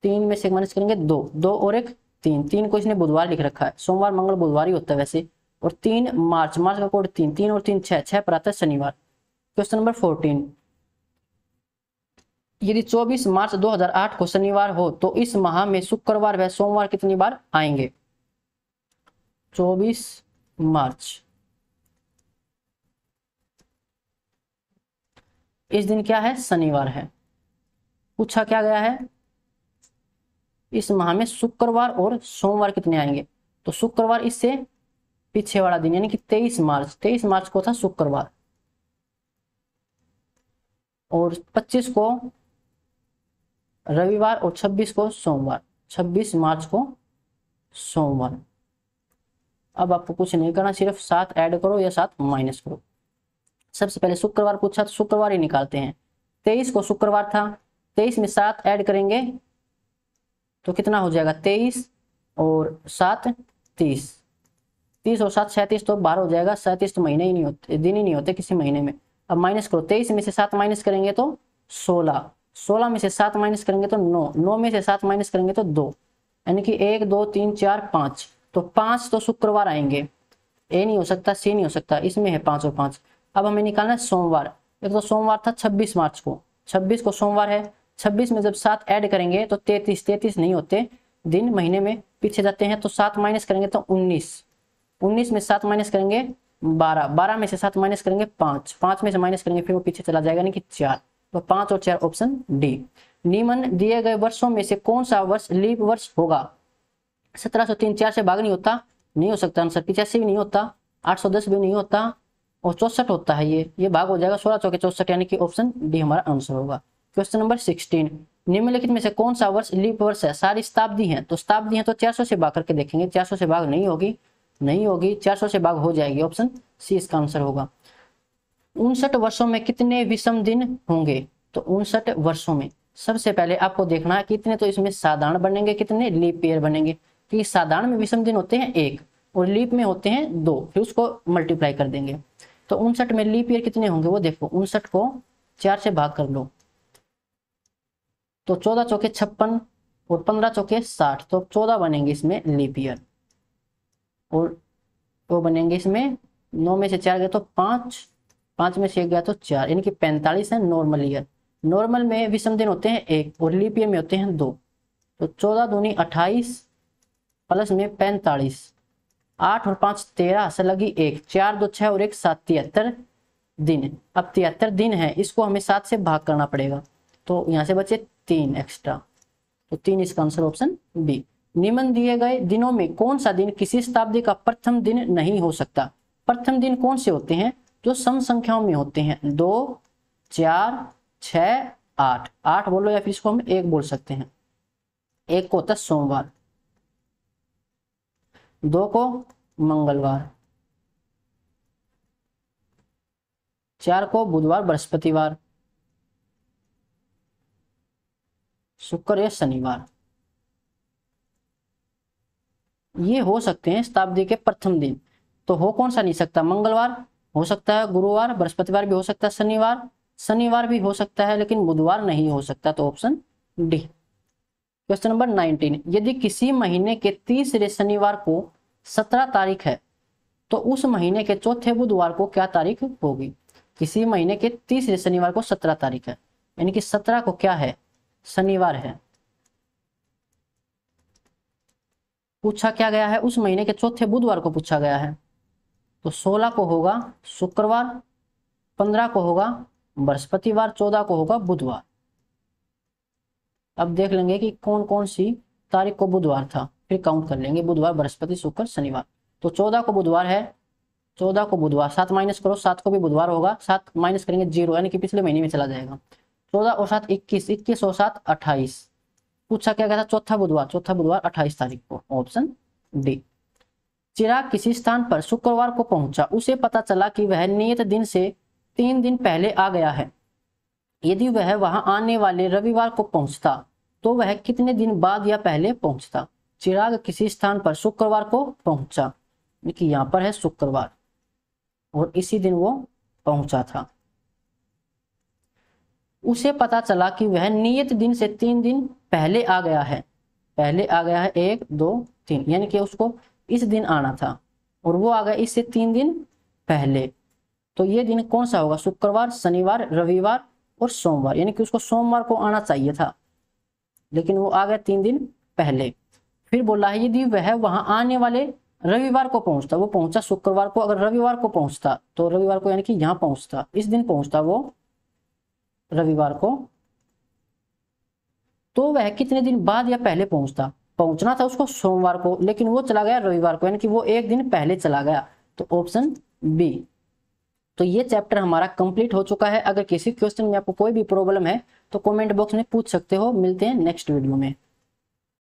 3 में से माइनस करेंगे 2, 2 और 1 3, 3 को इसने बुधवार लिख रखा है, सोमवार मंगल बुधवार ही होता है वैसे। और 3 मार्च, मार्च का कोड 3, 3 और 3 6, 6 पर आता है शनिवार। क्वेश्चन नंबर 14, यदि 24 मार्च 2008 को शनिवार हो तो इस माह में शुक्रवार व सोमवार कितनी बार आएंगे। 24 मार्च, इस दिन क्या है, शनिवार है। पूछा क्या गया है, इस माह में शुक्रवार और सोमवार कितने आएंगे, तो शुक्रवार इससे पीछे वाला दिन, यानी कि 23 मार्च, 23 मार्च को था शुक्रवार, और 25 को रविवार, और 26 को सोमवार, 26 मार्च को सोमवार। अब आपको कुछ नहीं करना, सिर्फ 7 ऐड करो या 7 माइनस करो। सबसे पहले शुक्रवार पूछा तो शुक्रवार ही निकालते हैं, 23 को शुक्रवार था, 23 में 7 ऐड करेंगे तो कितना हो जाएगा, 23 और 7 30, 30 और 7 37, तो 12 हो जाएगा। 37 तो महीने ही नहीं होते, दिन ही नहीं होते किसी महीने में। अब माइनस करो, 23 में से 7 माइनस करेंगे तो 16, 16 में से 7 माइनस करेंगे तो 9, 9 में से 7 माइनस करेंगे तो 2, यानी कि 1 2 3 4 5, तो 5 तो शुक्रवार आएंगे, ए नहीं हो सकता, सी नहीं हो सकता, इसमें है 5 और 5। अब हमें निकालना है सोमवार, एक तो सोमवार था 26 मार्च को, 26 को सोमवार है, 26 में जब 7 ऐड करेंगे तो 33, 33 नहीं होते दिन महीने में, पीछे जाते हैं तो 7 माइनस करेंगे तो 19, 19 में 7 माइनस करेंगे 12, 12 में से 7 माइनस करेंगे 5, 5 में से माइनस करेंगे फिर वो पीछे चला जाएगा, यानी कि 4, तो 5 और 4 ऑप्शन डी। निम्न दिए गए वर्षों में से कौन सा वर्ष लीप वर्ष होगा। 1703 4 से भाग नहीं होता, नहीं हो सकता आंसर, 85 भी नहीं होता, 810 भी नहीं होता, और 64 होता है, ये भाग हो जाएगा 16 चौके 64, यानी कि ऑप्शन डी हमारा आंसर होगा। क्वेश्चन नंबर 16, निम्नलिखित में से कौन सा वर्ष लीप वर्ष है। सारी शताब्दी हैं, तो शताब्दी हैं तो 400 से भाग करके देखेंगे, 400 से भाग नहीं होगी, नहीं होगी, 400 से भाग हो जाएगी, ऑप्शन सी इसका आंसर होगा। 59 वर्षों में कितने विषम दिन होंगे, तो 59 वर्षों में सबसे पहले आपको देखना है कितने तो इसमें साधारण बनेंगे, कितने लीप ईयर बनेंगे। कि साधारण में विषम दिन होते हैं 1 और लीप में होते हैं 2, फिर उसको मल्टीप्लाई कर देंगे। तो 59 में लीप ईयर कितने होंगे वो देखो, 59 को 4 से भाग कर लो तो 14 चौके 56 और 15 चौके 60, तो 14 बनेंगे इसमें लीप ईयर। और वो बनेंगे इसमें 9 में से 4 गया तो 5, 5 में से 1 गया तो 4, यानी कि 45 है नॉर्मल ईयर। नॉर्मल में विषम दिन होते हैं 1 और लीप ईयर में होते हैं 2, तो 14 दूनी 28 प्लस में 45, 8 और 5 13 से लगी 1, 4 2 6 और 1 7, 73 दिन। अब 73 दिन है, इसको हमें 7 से भाग करना पड़ेगा, तो यहाँ से बचे 3 एक्स्ट्रा, तो 3 इसका आंसर ऑप्शन बी। निम्न दिए गए दिनों में कौन सा दिन किसी शताब्दी का प्रथम दिन नहीं हो सकता? प्रथम दिन कौन से होते हैं? जो सम संख्याओं में होते हैं, 2 4 6 8, 8 बोलो या फिर इसको हम 1 बोल सकते हैं। 1 को होता है सोमवार, 2 को मंगलवार, 4 को बुधवार बृहस्पतिवार, शुक्र या शनिवार। ये हो सकते हैं शताब्दी के प्रथम दिन। तो हो कौन सा नहीं सकता? मंगलवार हो सकता है, गुरुवार, बृहस्पतिवार भी हो सकता है, शनिवार भी हो सकता है, लेकिन बुधवार नहीं हो सकता, तो ऑप्शन डी। क्वेश्चन नंबर 19, यदि किसी महीने के तीसरे शनिवार को 17 तारीख है तो उस महीने के चौथे बुधवार को क्या तारीख होगी? किसी महीने के तीसरे शनिवार को 17 तारीख है, यानी कि 17 को क्या है? शनिवार है। पूछा क्या गया है? उस महीने के चौथे बुधवार को पूछा गया है, तो 16 को होगा शुक्रवार, 15 को होगा बृहस्पतिवार, 14 को होगा बुधवार। अब देख लेंगे कि कौन कौन सी तारीख को बुधवार था, फिर काउंट कर लेंगे, बुधवार बृहस्पति शुक्र शनिवार। तो 14 को बुधवार है, 14 को बुधवार, 7 माइनस करो, 7 को भी बुधवार होगा, 7 माइनस करेंगे 0, यानी कि पिछले महीने में चला जाएगा। 14 और 7 21, 21 और 7 28। पूछा क्या गया था? चौथा बुधवार 28 तारीख को, ऑप्शन डी। चिराग किसी स्थान पर शुक्रवार को पहुंचा, उसे पता चला कि वह नियत दिन से 3 दिन पहले आ गया है। यदि वह वहां आने वाले रविवार को पहुंचता तो वह कितने दिन बाद या पहले पहुंचता? चिराग किसी स्थान पर शुक्रवार को पहुंचा, कि यहाँ पर है शुक्रवार, और इसी दिन वो पहुंचा था। उसे पता चला कि वह नियत दिन से 3 दिन पहले आ गया है। पहले आ गया है 1 2 3, यानी कि उसको इस दिन आना था और वो आ गया इससे 3 दिन पहले। तो ये दिन कौन सा होगा? शुक्रवार, शनिवार, रविवार और सोमवार, यानी कि उसको सोमवार को आना चाहिए था, लेकिन वो आ गया 3 दिन पहले। फिर बोला है यदि वह वहां आने वाले रविवार को पहुंचता, वो पहुंचा शुक्रवार को, अगर रविवार को पहुंचता तो रविवार को यानी कि यहाँ पहुंचता, इस दिन पहुंचता वो रविवार को, तो वह कितने दिन बाद या पहले पहुंचता? पहुंचना था उसको सोमवार को, लेकिन वो चला गया रविवार को, यानी कि वो 1 दिन पहले चला गया, तो ऑप्शन बी। तो ये चैप्टर हमारा कंप्लीट हो चुका है। अगर किसी क्वेश्चन में आपको कोई भी प्रॉब्लम है तो कमेंट बॉक्स में पूछ सकते हो। मिलते हैं नेक्स्ट वीडियो में।